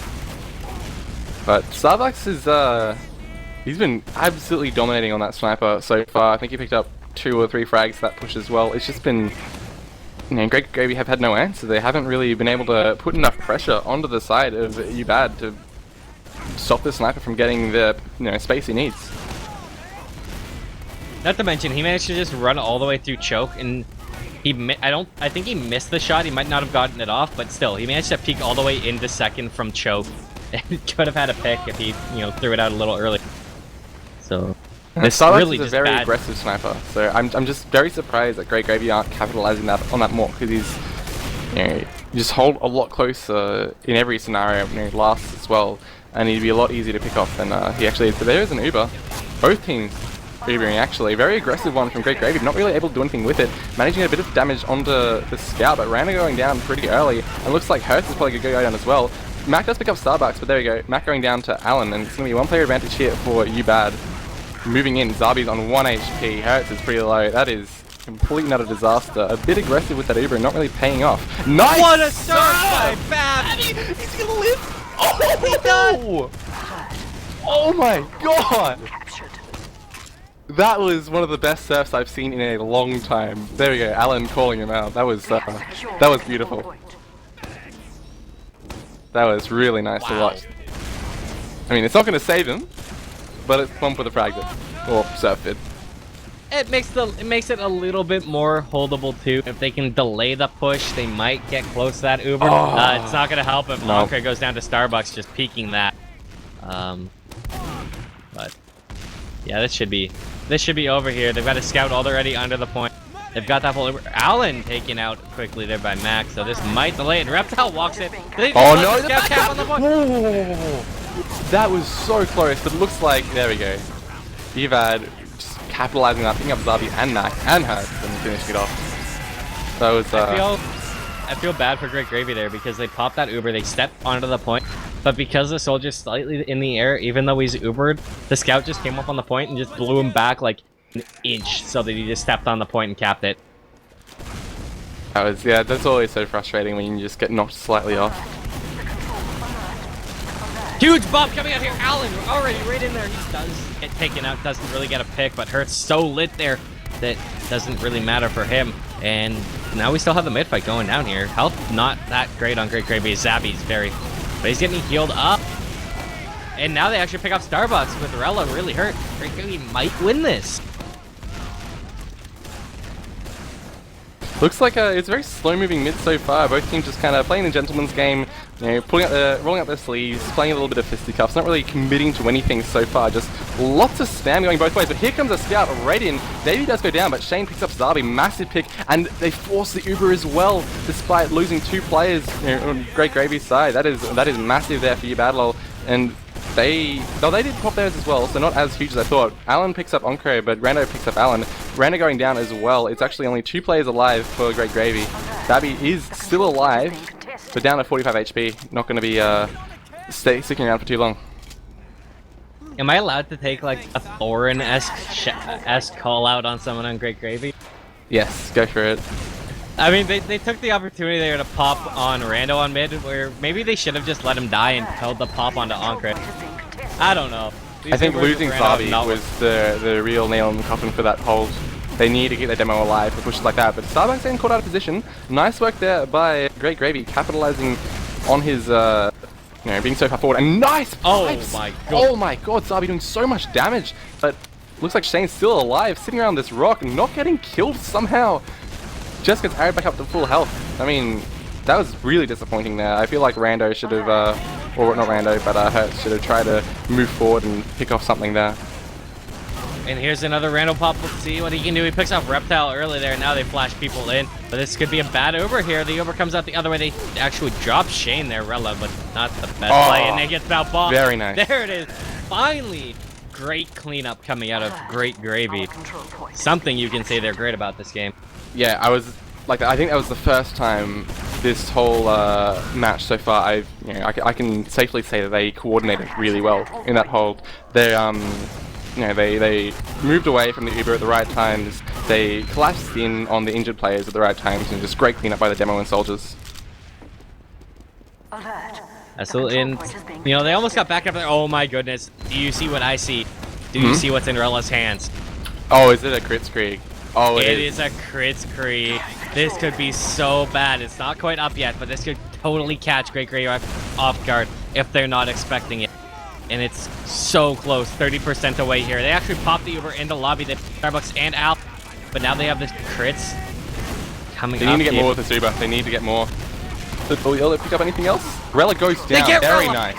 But Starbucks is he's been absolutely dominating on that sniper so far. I think he picked up 2 or 3 frags that push as well. It's just been, Great Gravy have had no answer. They haven't really been able to put enough pressure onto the side of Ubad to stop the sniper from getting the space he needs. Not to mention, he managed to just run all the way through choke, and I think he missed the shot. He might not have gotten it off, but still, he managed to peek all the way into second from choke. And could have had a pick if he, threw it out a little early. So this really is a very aggressive sniper. So I'm just very surprised that Great Gravy aren't capitalizing on that more, because he's you just hold a lot closer in every scenario. Last as well, and he'd be a lot easier to pick off than he actually is. So there is an Uber. Both teams Ubering actually. Very aggressive one from Great Gravy, not really able to do anything with it. Managing a bit of damage onto the scout, but Randa going down pretty early, and looks like Hurts is probably going to go down as well. Mac does pick up Starbucks, but there we go. Mac going down to Allen, and it's going to be a 1-player advantage here for Ubad. Moving in, Zabi's on 1 HP. Hurts is pretty low. That is complete and utter disaster. A bit aggressive with that Uber and not really paying off. Nice! What a surf by Babby! He's gonna live! Oh, he does! Oh my god! That was one of the best surfs I've seen in a long time. There we go, Alan calling him out. That was beautiful. That was really nice to watch. I mean, it's not going to save him, but it's fun for the practice. Or surf it. It makes it a little bit more holdable too. If they can delay the push, they might get close to that Uber. It's not going to help if Ankre goes down to Starbucks just peeking that. But yeah, this should be over here. They've got a scout already under the point. They've got that full Uber. Allen taken out quickly there by Max, so this might delay it. And Reptile walks it. Oh no, the scout cap on the point. That was so close, but it looks like, there we go. You've had just capitalizing on that, picking up Zabi and Max and Hurt and finishing it off. That was I feel bad for Great Gravy there because they popped that Uber, they stepped onto the point, but because the soldier's slightly in the air, even though he's Ubered, the scout just came up on the point and just blew him back like an inch so that he just stepped on the point and capped it. That was, yeah, that's always so frustrating when you just get knocked slightly off. Huge bump coming out here. Allen already right in there. He does get taken out, doesn't really get a pick, but Hurt's so lit there that doesn't really matter for him. And now we still have the mid fight going down here. Health not that great on Great Gravy. Zabby's but he's getting healed up. And now they actually pick up Starbucks with Rella really hurt. Great Gravy might win this. Looks like it's a very slow-moving mid so far. Both teams just kind of playing the gentleman's game, you know, rolling up their sleeves, playing a little bit of fisticuffs, not really committing to anything so far. Just lots of spam going both ways. But here comes a scout right in. Davey does go down, but Shane picks up Zabi, massive pick, and they force the Uber as well, despite losing 2 players, you know, on Great Gravy's side. That is massive there for you, Battle. And they did pop theirs as well, so not as huge as I thought. Alan picks up Ankre, but Rando picks up Alan. Rando going down as well. It's actually only 2 players alive for Great Gravy. Babby is still alive, but down to 45 HP. Not going to be sticking around for too long. Am I allowed to take like a Thorin-esque call out on someone on Great Gravy? Yes, go for it. I mean, they took the opportunity there to pop on Rando on mid, where maybe they should have just let him die and held the pop onto Ankre. I don't know. I think losing Zabi was the real nail in the coffin for that hold. They need to keep their demo alive for pushes like that. But Starbucks getting caught out of position. Nice work there by Great Gravy, capitalizing on his, being so far forward. And nice pipes! Oh my god! Oh my god, Zabi doing so much damage. But looks like Shane's still alive, sitting around this rock, not getting killed somehow. Just gets carried back up to full health. I mean, that was really disappointing there. I feel like Rando should have, or not Rando, but Hurt should have tried to move forward and pick off something there. And here's another Rando pop. Let's see what he can do. He picks off Reptile early there. Now they flash people in. But this could be a bad Uber here. The Uber comes out the other way. They actually drop Shane there, Rella, but not the best play. And they get out bombed. Very nice. There it is. Finally, great cleanup coming out of Great Gravy. Something you can say they're great about this game. Yeah, I think that was the first time this whole match so far I can safely say that they coordinated really well in that hold. They they moved away from the Uber at the right times. They collapsed in on the injured players at the right times, and just great cleanup by the demo and soldiers. Absolutely, and they almost got back up there. Oh my goodness! Do you see what I see? Do you see what's in Rella's hands? Oh, is it a crit screek? Oh, it is a crit screek. This could be so bad. It's not quite up yet, but this could totally catch Great Gravy off guard if they're not expecting it. And it's so close, 30% away here. They actually popped the Uber into lobby, they Starbucks and Al, but now they have this crits coming up. They need to get more with this Uber. They need to get more. Did Bully pick up anything else? Rella goes down. Very nice.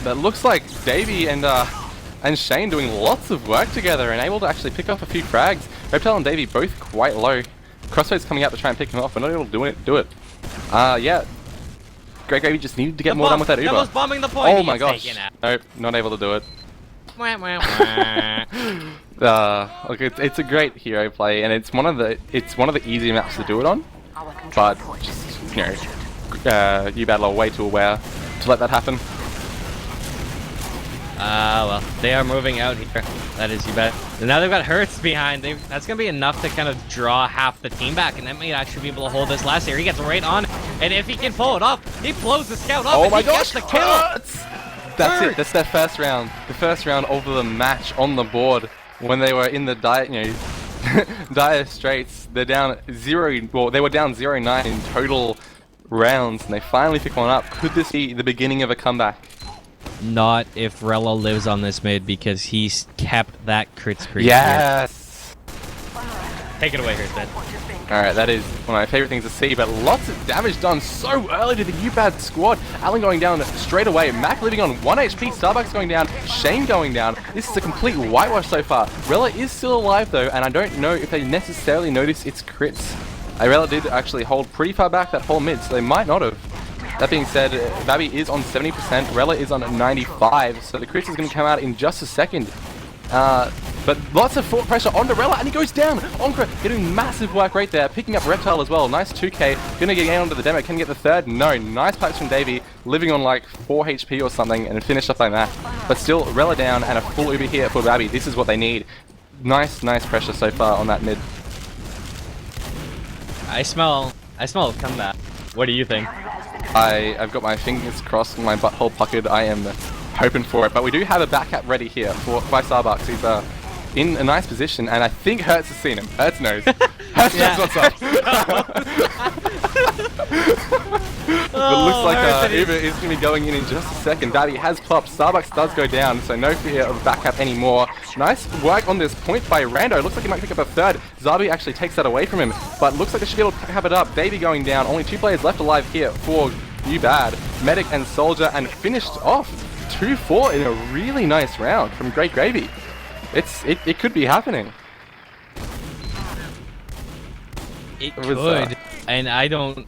That looks like Davey and Shane doing lots of work together and able to actually pick off a few frags. Reptile and Davey both quite low. Crossfade's coming out to try and pick him off, but not able to do it. Yeah. Great Gravy just needed to get more done with that Uber. Demo's bombing the point. Oh my gosh. Nope, not able to do it. Look, it's a great hero play, and it's one of the easier maps to do it on. But just, you battle are way too aware to let that happen. Well, they are moving out here. That is, you bet. And now they've got Hertz behind. That's going to be enough to kind of draw half the team back, and that may actually be able to hold this last year. He gets right on, and if he can pull it off, he blows the scout up, and he gets the kill. That's it. That's their first round. The first round of the match on the board when they were in the dire straits. They're down 0. Well, they were down 0-9 in total rounds, and they finally pick one up. Could this be the beginning of a comeback? Not if Rella lives on this mid, because he's kept that crit streak. Yes! Take it away here, Sid. Alright, that is one of my favorite things to see, but lots of damage done so early to the UBAD squad. Alan going down straight away, Mac living on 1 HP, Starbucks going down, Shane going down. This is a complete whitewash so far. Rella is still alive though, and I don't know if they necessarily notice its crits. Rella did actually hold pretty far back that whole mid, so they might not have. That being said, Babby is on 70%, Rella is on 95%, so the crits is going to come out in just a second. But lots of fort pressure on Rella, and he goes down! Onkra getting massive work right there, picking up Reptile as well. Nice 2k, gonna get onto the demo, can get the third? No, nice pipes from Davey, living on like 4 HP or something, and finished off like that. But still, Rella down, and a full Uber here for Babby. This is what they need. Nice pressure so far on that mid. I smell a comeback. What do you think? I've got my fingers crossed and my butthole puckered. I am hoping for it, but we do have a backup ready here by Starbucks. He's in a nice position, and I think Hertz has seen him. Hertz knows. Hertz knows what's up. But looks like Uber is going to be going in just a second. Daddy has popped. Starbucks does go down, so no fear of backup anymore. Nice work on this point by Rando. Looks like he might pick up a third. Zabi actually takes that away from him, but looks like they should be able to have it up. Davey going down. Only 2 players left alive here for UBAD. Medic and Soldier, and finished off 2-4 in a really nice round from Great Gravy. It could be happening. It could, and I don't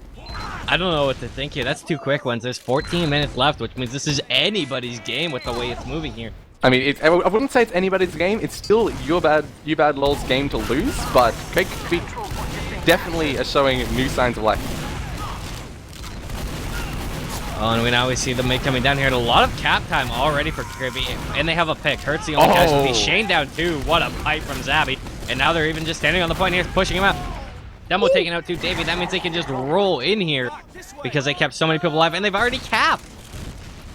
know what to think here. That's 2 quick ones. There's 14 minutes left, which means this is anybody's game with the way it's moving here. I mean, I wouldn't say it's anybody's game. It's still UBAD LOL's game to lose, but Great Gravy definitely are showing new signs of life. Oh, and we now see the mid coming down here, and a lot of cap time already for Kirby, and they have a pick. Hurts the only casualty. Shane down too. What a pipe from Zabby. And now they're even just standing on the point here, pushing him out. Demo taking out too, Davey. That means they can just roll in here because they kept so many people alive, and they've already capped.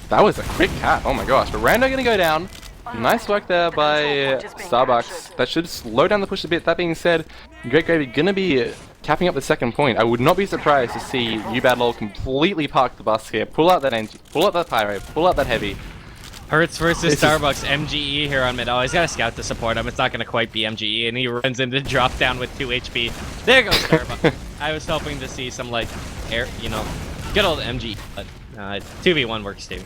That was a quick cap. Oh my gosh. But Rando gonna go down. Nice work there by Starbucks. That should slow down the push a bit. That being said, Great Gravy gonna be capping up the second point. I would not be surprised to see UBAD LOL completely park the bus here. Pull out that engine, pull out that pyro, pull out that heavy. Hertz versus Starbucks, MGE here on mid. Oh, he's got a scout to support him. It's not going to quite be MGE, and he runs into drop down with 2 HP. There goes Starbucks. I was hoping to see some, like, air, good old MGE, but 2v1 works too.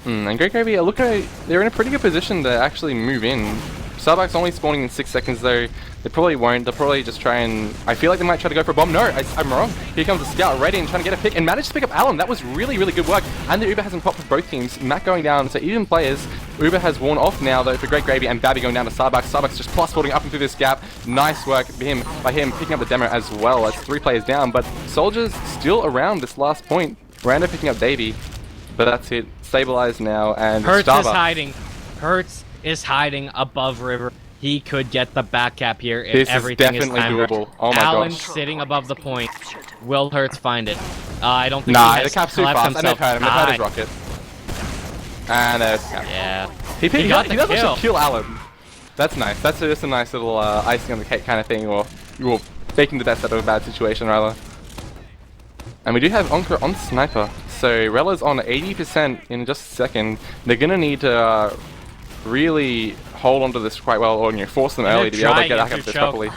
And Great Gravy, look, they're in a pretty good position to actually move in. Starbucks only spawning in 6 seconds though. They probably won't. They'll probably just try and... I feel like they might try to go for a bomb. No, I'm wrong. Here comes the scout ready and trying to get a pick and managed to pick up Alan. That was really, really good work. And the Uber hasn't popped for both teams. Mac going down, so even players. Uber has worn off now though for Great Gravy, and Babby going down to Starbucks. Starbucks just plus holding up and through this gap. Nice work by him picking up the demo as well. That's 3 players down, but Soldier's still around this last point. Rando picking up Davey, but that's it. Stabilized now, and Hertz is hiding. Hertz is hiding above River. He could get the back cap here if everything is timed. Doable. Oh my Alan gosh. sitting above the point. Will Hertz find it? I don't think nah, he has the cap's too fast, and they've heard him. They've heard his rocket. And there's cap. Yeah. He does actually kill Alan. That's nice. That's just a nice little icing on the cake kind of thing, or making the best out of a bad situation, rather. And we do have Onkra on Sniper. So Rella's on 80% in just a second. They're going to need to really hold onto this quite well, or force them early to be able to get back up this properly.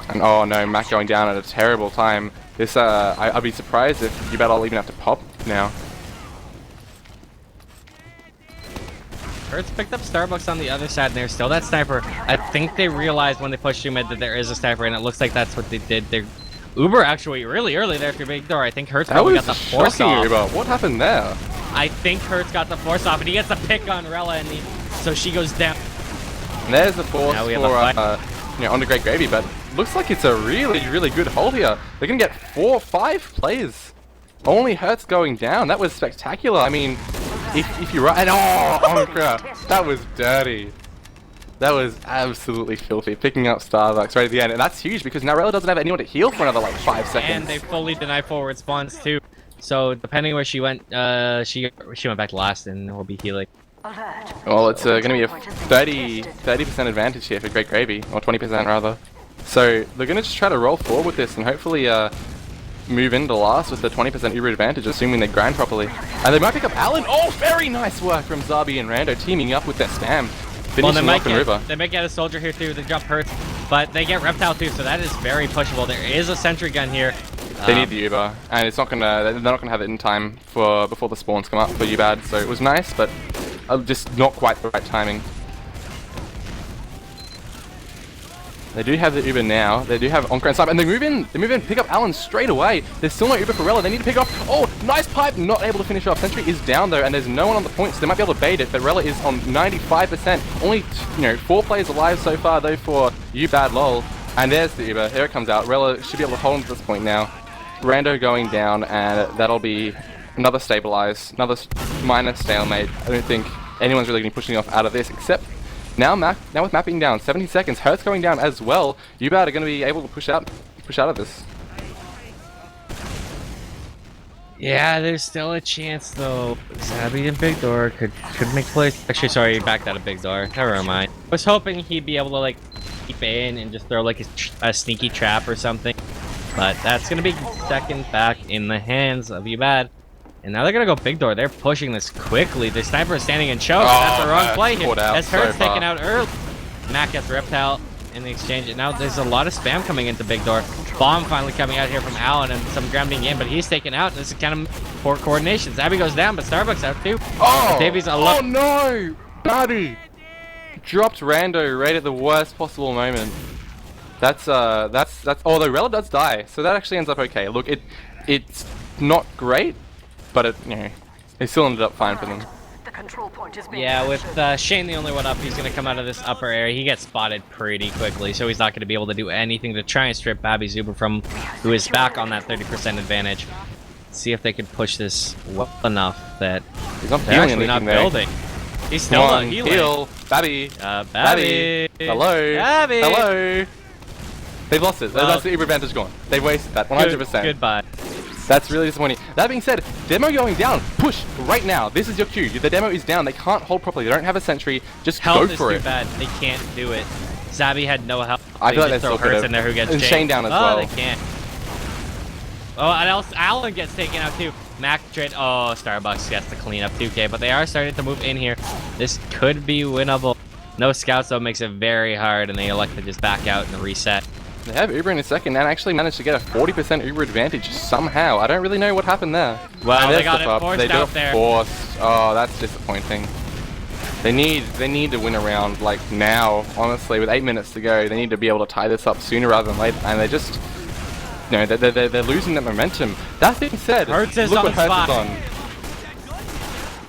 And oh no, Mac going down at a terrible time. This I'd be surprised if UBAD will even have to pop now. Hertz picked up Starbucks on the other side, and there's still that sniper. I think they realized when they pushed you mid that there is a sniper, and it looks like that's what they did. They're Uber actually really early there through big door. I think Hertz probably got the force off. Uber. What happened there? I think Hertz got the force off, and he gets the pick on Rella, and so she goes down. And there's the force for onto Great Gravy, but looks like it's a really, really good hold here. They're gonna get 4 or 5 players. Only Hertz going down. That was spectacular. I mean, if you're right, and oh crap, that was dirty. That was absolutely filthy. Picking up Starbucks right at the end, and that's huge because now Rella doesn't have anyone to heal for another like 5 seconds. And they fully deny forward spawns too. So depending where she went, she went back last and will be healing. Well, it's going to be a 30% advantage here for Great Gravy, or 20% rather. So they're going to just try to roll forward with this and hopefully move into last with the 20% Uber advantage, assuming they grind properly. And they might pick up Alan. Oh, very nice work from Zabi and Rando teaming up with their spam. Well, they might get a soldier here too. They jump hurts, but they get Reptile too, so that is very pushable. There is a sentry gun here. They need the Uber, and it's not gonna. They're not gonna have it in time for before the spawns come up for Ubad. So it was nice, but just not quite the right timing. They do have the Uber now. They do have Onkra and Snipe, and they move in. They move in, pick up Alan straight away. There's still no Uber for Rella. They need to pick up. Oh, nice pipe. Not able to finish off. Sentry is down though, and there's no one on the point, so they might be able to bait it. But Rella is on 95%. Only 4 players alive so far though for Ubad lol. And there's the Uber. Here it comes out. Rella should be able to hold on to this point now. Rando going down, and that'll be another stabilize, another minor stalemate. I don't think anyone's really going to be pushing off out of this except. Now with mapping down, 70 seconds, Hertz going down as well. Ubad are going to be able to push out of this. Yeah, there's still a chance though. Zabi and Big Door could make plays. Actually, sorry, he backed out of Big Door. Never mind. I was hoping he'd be able to like keep in and just throw like a sneaky trap or something. But that's going to be second back in the hands of Ubad. And now they're going to go Big Door. They're pushing this quickly. The sniper is standing in choke. That's the wrong play here. As Hertz taken out early. Mac gets Reptile in the exchange. And now there's a lot of spam coming into Big Door. Bomb finally coming out here from Alan and some grounding in, but he's taken out. This is kind of poor coordination. Zabby goes down, but Starbucks out too. Oh, Davies oh no! Buddy! Dropped Rando right at the worst possible moment. That's although Rella does die, so that actually ends up okay. Look, it's not great, but it still ended up fine for them. Yeah, with Shane the only one up, he's gonna come out of this upper area. He gets spotted pretty quickly, so he's not gonna be able to do anything to try and strip Babby Zuber from who is back on that 30% advantage. See if they can push this well enough that he's not they're actually not building. He's still not healing. Heal, Babby. Babby. Hello. Babby. Hello. They've lost it. That's the Uber advantage gone. They wasted that 100%. Goodbye. That's really disappointing. That being said, demo going down. Push right now. This is your cue. The demo is down. They can't hold properly. They don't have a sentry. Just health go for it. Health is too bad. They can't do it. Zabby had no health. I feel like they throw Hertz in there who gets and Shane down as well. Oh, they can't. Oh, and else Alan gets taken out too. Mac trade. Oh, Starbucks gets to clean up 2K, but they are starting to move in here. This could be winnable. No scouts though makes it very hard, and they elect to just back out and reset. They have Uber in a second and actually managed to get a 40% Uber advantage somehow. I don't really know what happened there. Well, they got it forced out there. Oh, that's disappointing. They need to win a round like now. Honestly, with 8 minutes to go, they need to be able to tie this up sooner rather than later. And they just, they're losing that momentum. That being said, Hertz is look on what the Hertz spot. is on.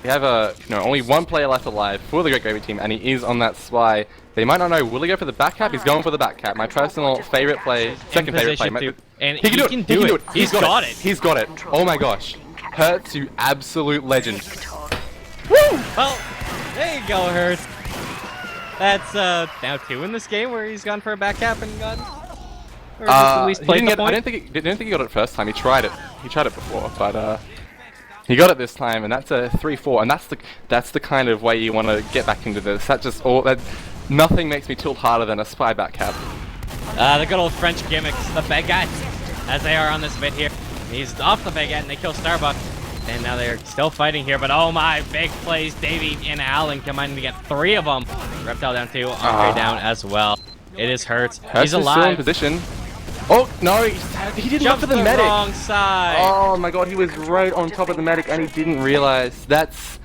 We have only one player left alive for the Great Gravy team, and he is on that spy. They might not know. Will he go for the back cap? He's going for the back cap. My personal favorite play, second favorite play. And he can do it. He's got it. He's got it. Oh my gosh. Hertz, you absolute legend. Woo! Well, there you go, Hertz. That's now 2 in this game where he's gone for a back cap and gone. Or at least played the point. I didn't think he got it first time. He tried it. He tried it before, but he got it this time, and that's a 3-4, and that's the kind of way you want to get back into this. Nothing makes me tilt harder than a spy back cap. The good old French gimmicks, the baguette, as they are on this bit here. He's off the baguette, and they kill Starbucks, and now they're still fighting here. But oh my, big plays! Davey and Allen combining to get 3 of them. Reptile down 2, Andre down as well. It is Hertz. He's alive. Still in position. Oh no, he didn't look for the medic. Wrong side. Oh my god, he was right on top of the medic and he didn't realize. That's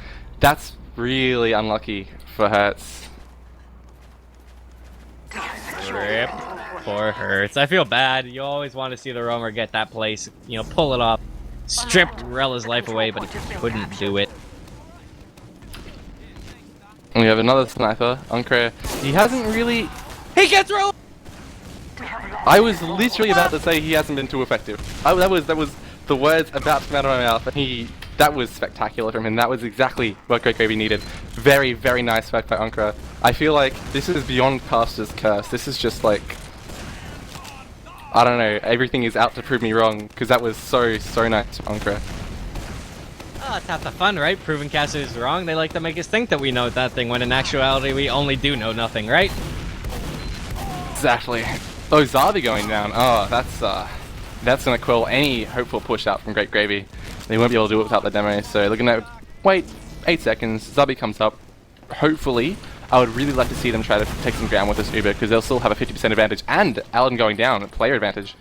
really unlucky for Hertz. Rip for Hertz. I feel bad. You always want to see the roamer get that place, pull it off. Stripped Rella's life away, but he couldn't do it. And we have another sniper, Uncre. He hasn't really. He gets rolled. I was literally about to say he hasn't been too effective. That was the words about to come out of my mouth. He That was spectacular from him. That was exactly what Great Gravy needed. Very, very nice work by Unkra. I feel like this is beyond Caster's curse. This is just like, I don't know, everything is out to prove me wrong, because that was so nice, Unkra. Oh, it's half the fun, right? Proving casters wrong. They like to make us think that we know that thing, when in actuality we only do know nothing, right? Exactly. Oh, Zabi going down. Oh, that's gonna quell any hopeful push out from Great Gravy. They won't be able to do it without the demo, so they're gonna wait 8 seconds. Zabi comes up. Hopefully, I would really like to see them try to take some ground with this Uber, because they'll still have a 50% advantage, and Alan going down, a player advantage.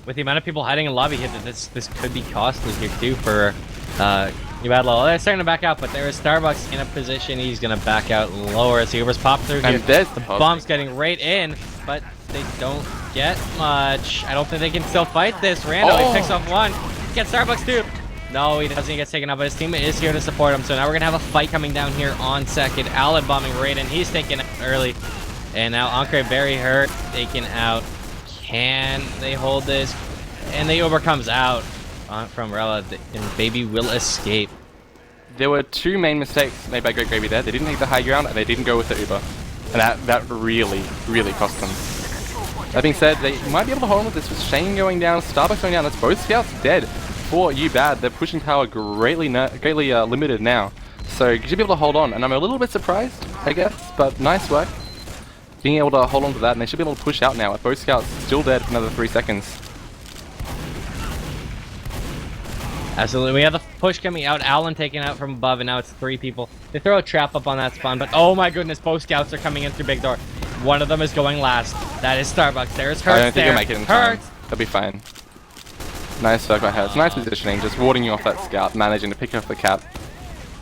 With the amount of people hiding in lobby here, this could be costly here too for Ubadlo. They're starting to back out, but there is Starbucks in a position. He's gonna back out lower as the Ubers pop through here. And there's the bomb's getting right in, but they don't get much. I don't think they can still fight this. Rando, he picks off one. Get Starbucks too. No, he doesn't. He gets taken out, but his teammate is here to support him. So now we're gonna have a fight coming down here on second. Alan bombing right in. He's taken out early, and now Ankre very hurt, taken out. Can they hold this? And the Uber comes out from Rella, and Baby will escape. There were two main mistakes made by Great Gravy there. They didn't take the high ground, and they didn't go with the Uber. And that really cost them. That being said, they might be able to hold on with this with Shane going down, Starbucks going down. That's both scouts dead for Ubad. They're pushing power greatly limited now. So you should be able to hold on, and I'm a little bit surprised, I guess, but nice work. Being able to hold on to that, and they should be able to push out now with both scouts still dead for another 3 seconds. Absolutely, we have the push coming out, Alan taken out from above, and now it's 3 people. They throw a trap up on that spawn, but oh my goodness, both scouts are coming in through big door. One of them is going last. That is Starbucks. There's Hertz. I don't think you'll make it in time. That'll be fine. Nice work by Hertz. Nice positioning, just warding you off that scout, managing to pick up the cap.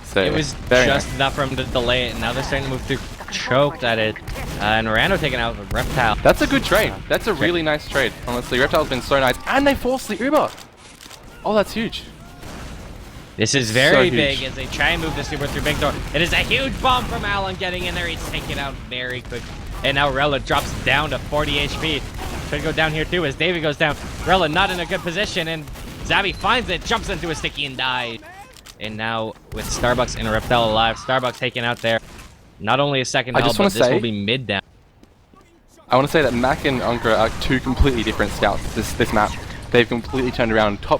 So it was just enough for him to delay it, and now they're starting to move through. Choked at it, and Rando taken out with Reptile. That's a good trade. That's a really nice trade. Honestly, Reptile's been so nice, and they forced the Uber. Oh, that's huge. This is very big as they try and move this Uber through big door. It is a huge bomb from Alan getting in there. He's taken out very quick. And now Rella drops down to 40 HP. Could go down here too as David goes down. Rella not in a good position, and Zabby finds it, jumps into a sticky and dies. And now with Starbucks and Reptile alive, Starbucks taken out there. Not only a second health, but this will be mid down. I want to say that Mac and Unkra are two completely different scouts this map. They've completely turned around, top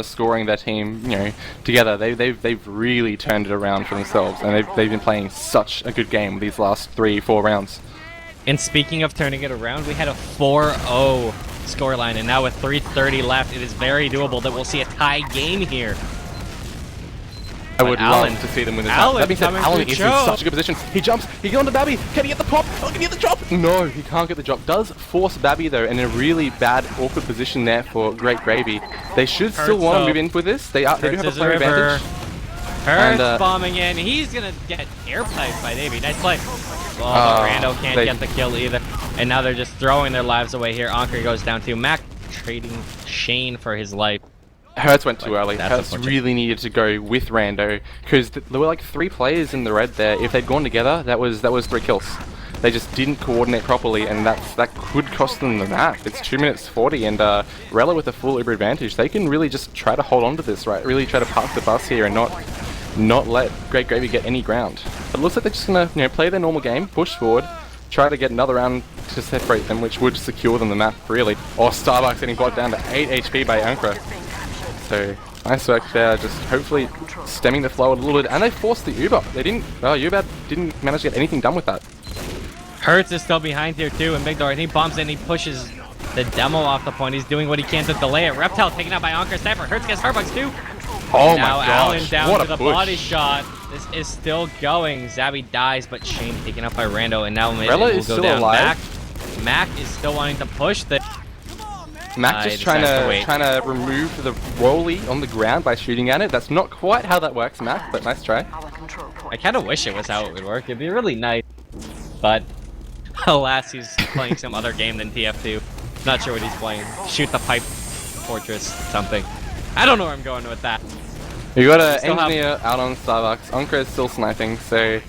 scoring their team, you know, together. They've really turned it around for themselves, and they've been playing such a good game these last 3-4 rounds. And speaking of turning it around, we had a 4-0 scoreline, and now with 3:30 left, it is very doable that we'll see a tie game here. I would love to see them win this match. That being said, Alan is in such a good position. He jumps, he goes on to Babby. Can he get the pop? Oh, can he get the drop? No, he can't get the drop. Does force Babby though in a really bad, awkward position there for Great Gravy. They should still want to move in with this. They do have a player advantage. Hertz bombing in. He's gonna get airpiped by Davey. Nice play. Oh, Rando can't get the kill either. And now they're just throwing their lives away here. Anker goes down to Mac, trading Shane for his life. Hertz went too early. Hertz really needed to go with Rando, because there were like 3 players in the red there. If they'd gone together, that was 3 kills. They just didn't coordinate properly, and that could cost them the map. It's 2 minutes 40, and Rella with a full Uber advantage, they can really just try to hold on to this, right? Really try to park the bus here and not let Great Gravy get any ground. But it looks like they're just gonna, you know, play their normal game, push forward, try to get another round to separate them, which would secure them the map, really. Or Starbucks getting brought down to 8 HP by Ankra. So, nice work there, just hopefully stemming the flow a little bit. And they forced the Uber. They didn't, Ubad didn't manage to get anything done with that. Hertz is still behind here too, and Big Door, and he bumps in, he pushes the demo off the point. He's doing what he can to delay it. Reptile taken out by Anker Sniper. Hertz gets Starbucks too. Oh now my gosh, Alan down what to a the push. body shot. This is still going. Zabby dies, but Shane taken out by Rando, and now maybe Rella will is go still down. alive. Mac is still wanting to push this. Mac just trying to remove the rolly on the ground by shooting at it. That's not quite how that works, Mac, but nice try. I kind of wish it was how it would work. It'd be really nice, but alas, he's playing some other game than TF2. Not sure what he's playing. Shoot the pipe, fortress, something. I don't know where I'm going with that. You got an engineer out on Starbucks. Ankra is still sniping, so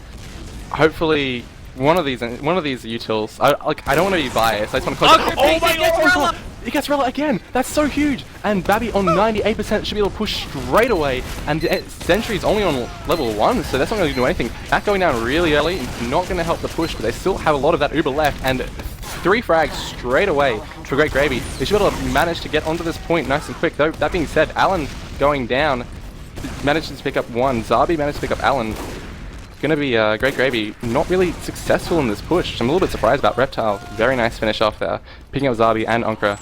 hopefully one of these utils. I don't want to be biased. I just want to. Oh my god! It gets Rella again! That's so huge! And Babby on 98% should be able to push straight away, and Sentry's only on level 1, so that's not going to do anything. That going down really early is not going to help the push, but they still have a lot of that Uber left, and 3 frags straight away for Great Gravy. They should be able to manage to get onto this point nice and quick, though. That being said, Alan going down, manages to pick up 1, Zabi managed to pick up Alan. Gonna be Great Gravy not really successful in this push. I'm a little bit surprised about Reptile. Very nice finish off there. Picking up Zabi and Onkra.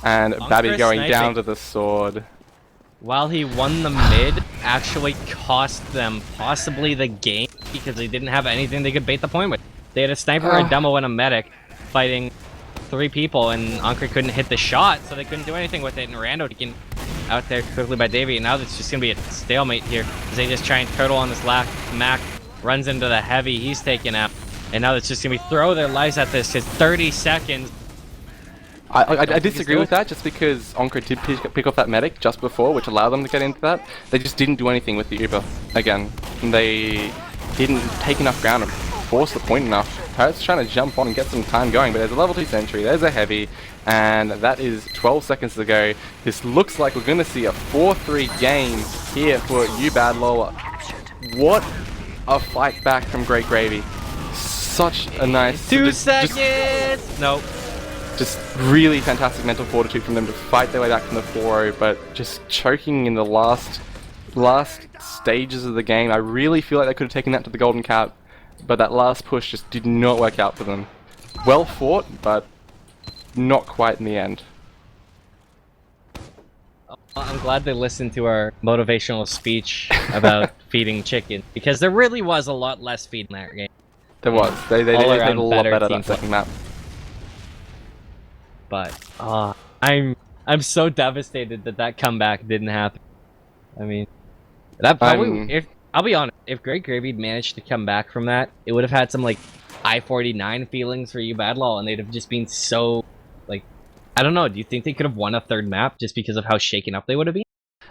And Babby going sniping. down to the sword. While he won the mid, actually cost them possibly the game because they didn't have anything they could bait the point with. They had a sniper, a demo, and a medic fighting 3 people, and Onkra couldn't hit the shot, so they couldn't do anything with it. And Rando taken out there quickly by Davey, and now it's just gonna be a stalemate here as they just try and turtle on this last Mac. Runs into the heavy, he's taken out. And now it's just gonna be throw their lives at this, just 30 seconds. I disagree with that, just because Onkra did pick off that medic just before, which allowed them to get into that. They just didn't do anything with the Uber again. They didn't take enough ground and force the point enough. Pirates trying to jump on and get some time going, but there's a level 2 sentry, there's a heavy, and that is 12 seconds to go. This looks like we're gonna see a 4-3 game here for you, Bad Lola. What a fight back from Great Gravy. Such a nice... 2 seconds! Nope. Just really fantastic mental fortitude from them to fight their way back from the 4-0, but just choking in the last stages of the game. I really feel like they could have taken that to the golden cap, but that last push just did not work out for them. Well fought, but not quite in the end. I'm glad they listened to our motivational speech about feeding chicken, because there really was a lot less feed in that game. There was. They did a lot better that second map. But I'm so devastated that comeback didn't happen. I mean, that probably I'll be honest, if Great Gravy managed to come back from that, it would have had some like I-49 feelings for you, Badlaw, and they'd have just been so like, I don't know. Do you think they could have won a 3rd map just because of how shaken up they would have been?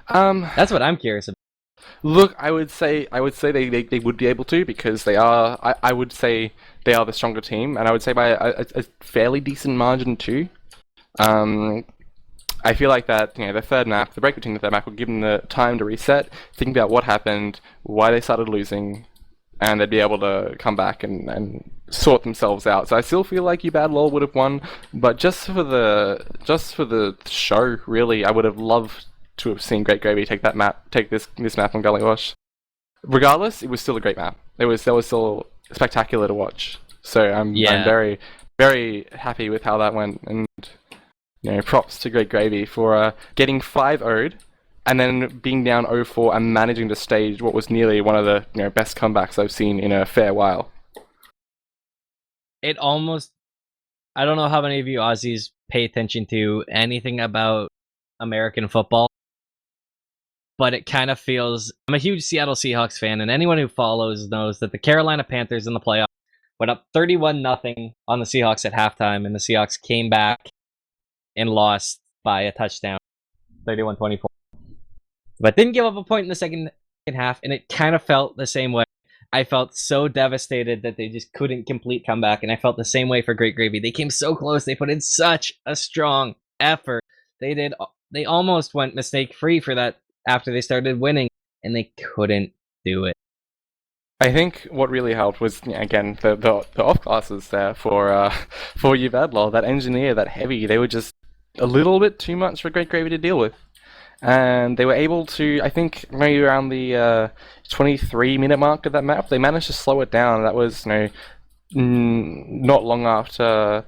That's what I'm curious about. Look, I would say they would be able to, because they are. I would say they are the stronger team, and I would say by a fairly decent margin too. I feel like that, you know, the 3rd map, the break between the 3rd map, would give them the time to reset, think about what happened, why they started losing, and they'd be able to come back and sort themselves out. So I still feel like you Bad Lol would have won, but just for the show, really, I would have loved to have seen Great Gravy take this map on Gullywash. Regardless, it was still a great map. That was still spectacular to watch. So I'm very, very happy with how that went, and you know, props to Great Gravy for getting 5-0'd and then being down 0-4 and managing to stage what was nearly one of the best comebacks I've seen in a fair while. It almost, I don't know how many of you Aussies pay attention to anything about American football, but it kind of feels, I'm a huge Seattle Seahawks fan, and anyone who follows knows that the Carolina Panthers in the playoffs went up 31-0 on the Seahawks at halftime, and the Seahawks came back and lost by a touchdown, 31-24. But didn't give up a point in the second half, and it kind of felt the same way. I felt so devastated that they just couldn't complete comeback, and I felt the same way for Great Gravy. They came so close. They put in such a strong effort. They almost went mistake-free for that after they started winning, and they couldn't do it. I think what really helped was, again, the off classes there for you Badlaw. That engineer, that heavy, they were just a little bit too much for Great Gravy to deal with. And they were able to, I think, maybe around the 23-minute mark of that map, they managed to slow it down. That was, not long after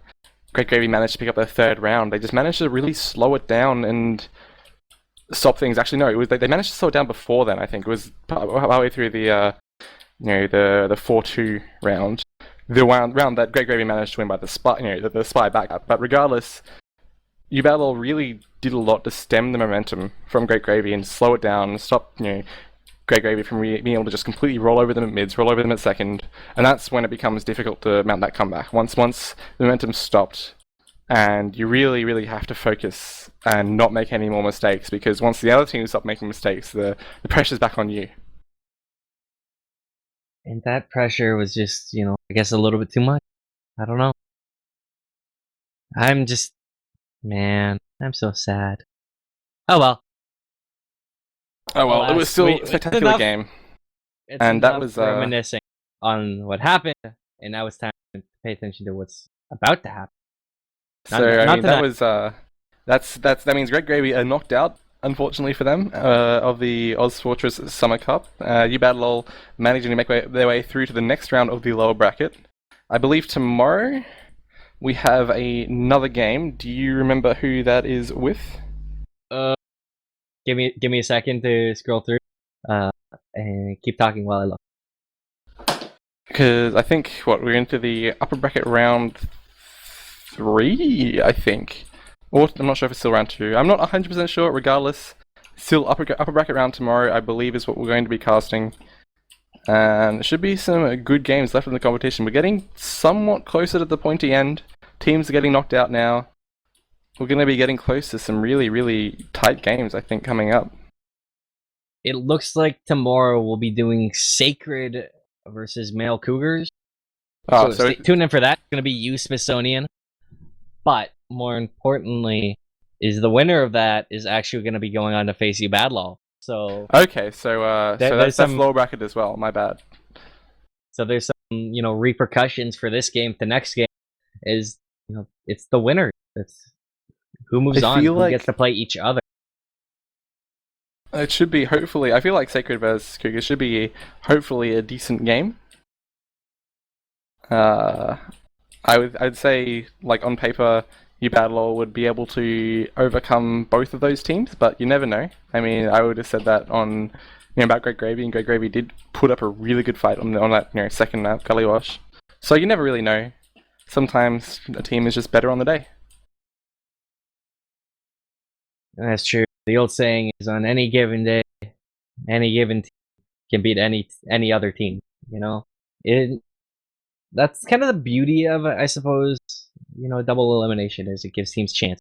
Great Gravy managed to pick up their 3rd round. They just managed to really slow it down and stop things. Actually, no, it was they managed to slow it down before then. I think it was partway through the the 4-2 round, the round that Great Gravy managed to win by the spy, the spy backup. But regardless, Ubattle really did a lot to stem the momentum from Great Gravy and slow it down and stop Great Gravy from being able to just completely roll over them at mids, roll over them at second, and that's when it becomes difficult to mount that comeback. Once the momentum stopped, and you really, really have to focus and not make any more mistakes, because once the other team stop making mistakes, the pressure's back on you. And that pressure was just, I guess a little bit too much. I don't know. I'm just, Man, I'm so sad. Oh well. Oh well, it Alas, was still a spectacular game. It's And that enough was reminiscing on what happened, and now it's time to pay attention to what's about to happen. So I mean, that was that means Red Gravy are knocked out, unfortunately for them, of the ozfortress Summer Cup. UBadLol managing to make their way through to the next round of the lower bracket. I believe tomorrow we have another game. Do you remember who that is with? Give me a second to scroll through, and keep talking while I look. Because I think we're into the upper bracket round 3, I think. Or I'm not sure if it's still round 2. I'm not 100% sure. Regardless, still upper bracket round tomorrow, I believe, is what we're going to be casting. And there should be some good games left in the competition. We're getting somewhat closer to the pointy end. Teams are getting knocked out now. We're going to be getting close to some really, really tight games, I think, coming up. It looks like tomorrow we'll be doing Sacred versus Male Cougars. Oh, so tune in for that. It's going to be you, Smithsonian. But more importantly, is the winner of that is actually going to be going on to face UBadLol. So okay, so that's lower bracket as well. My bad. So there's some repercussions for this game. The next game is it's the winner. It's who moves on. Who gets to play each other. It should be hopefully. I feel like Sacred vs Cougar should be hopefully a decent game. I'd say, like, on paper, UBadLol would be able to overcome both of those teams, but you never know. I mean, I would have said that on about Great Gravy, and Great Gravy did put up a really good fight on that second map, Gullywash. So you never really know. Sometimes a team is just better on the day. That's true. The old saying is, on any given day, any given team can beat any other team. That's kind of the beauty of it, I suppose. Double elimination is it gives teams chance.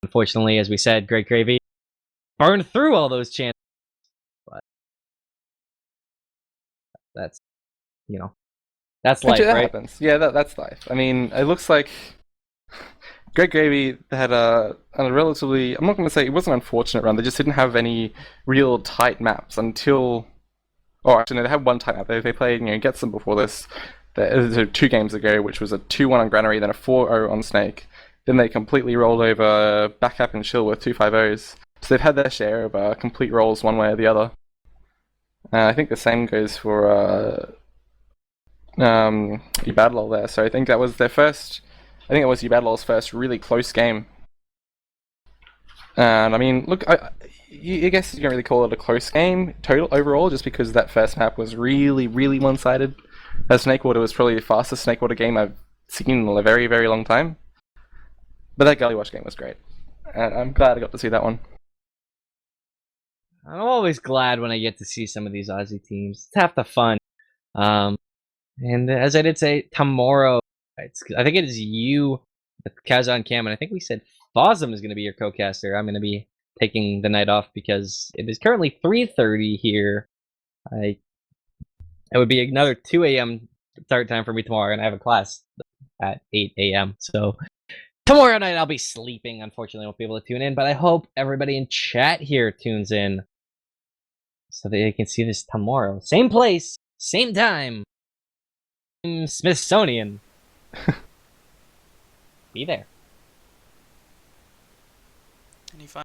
Unfortunately, as we said, Great Gravy burned through all those chances. But that's that's life, that right? happens. Yeah, that's life. I mean, it looks like Great Gravy had a relatively, I'm not going to say it was an unfortunate run, they just didn't have any real tight maps until, actually no, they had one tight map. They played, Get Some before this, 2 games ago, which was a 2-1 on Granary, then a 4-0 on Snake. Then they completely rolled over Backup and Chill with 2 5-0s. So they've had their share of complete rolls one way or the other. I think the same goes for UBadLol there. So I think that was their first, it was UBadLol's first really close game. And I mean, look, I guess you can't really call it a close game total overall, just because that first map was really, really one-sided. Snakewater was probably the fastest Snakewater game I've seen in a very, very long time. But that Gullywash game was great. And I'm glad I got to see that one. I'm always glad when I get to see some of these Aussie teams. It's half the fun. And as I did say, tomorrow, I think it is you, Kaiza and Cam, and I think we said Fosm is going to be your co-caster. I'm going to be taking the night off because it is currently 3:30 here. It would be another 2 a.m. start time for me tomorrow, and I have a class at 8 a.m. So tomorrow night I'll be sleeping. Unfortunately, I won't be able to tune in, but I hope everybody in chat here tunes in so that they can see this tomorrow. Same place, same time. Smithsonian. Be there.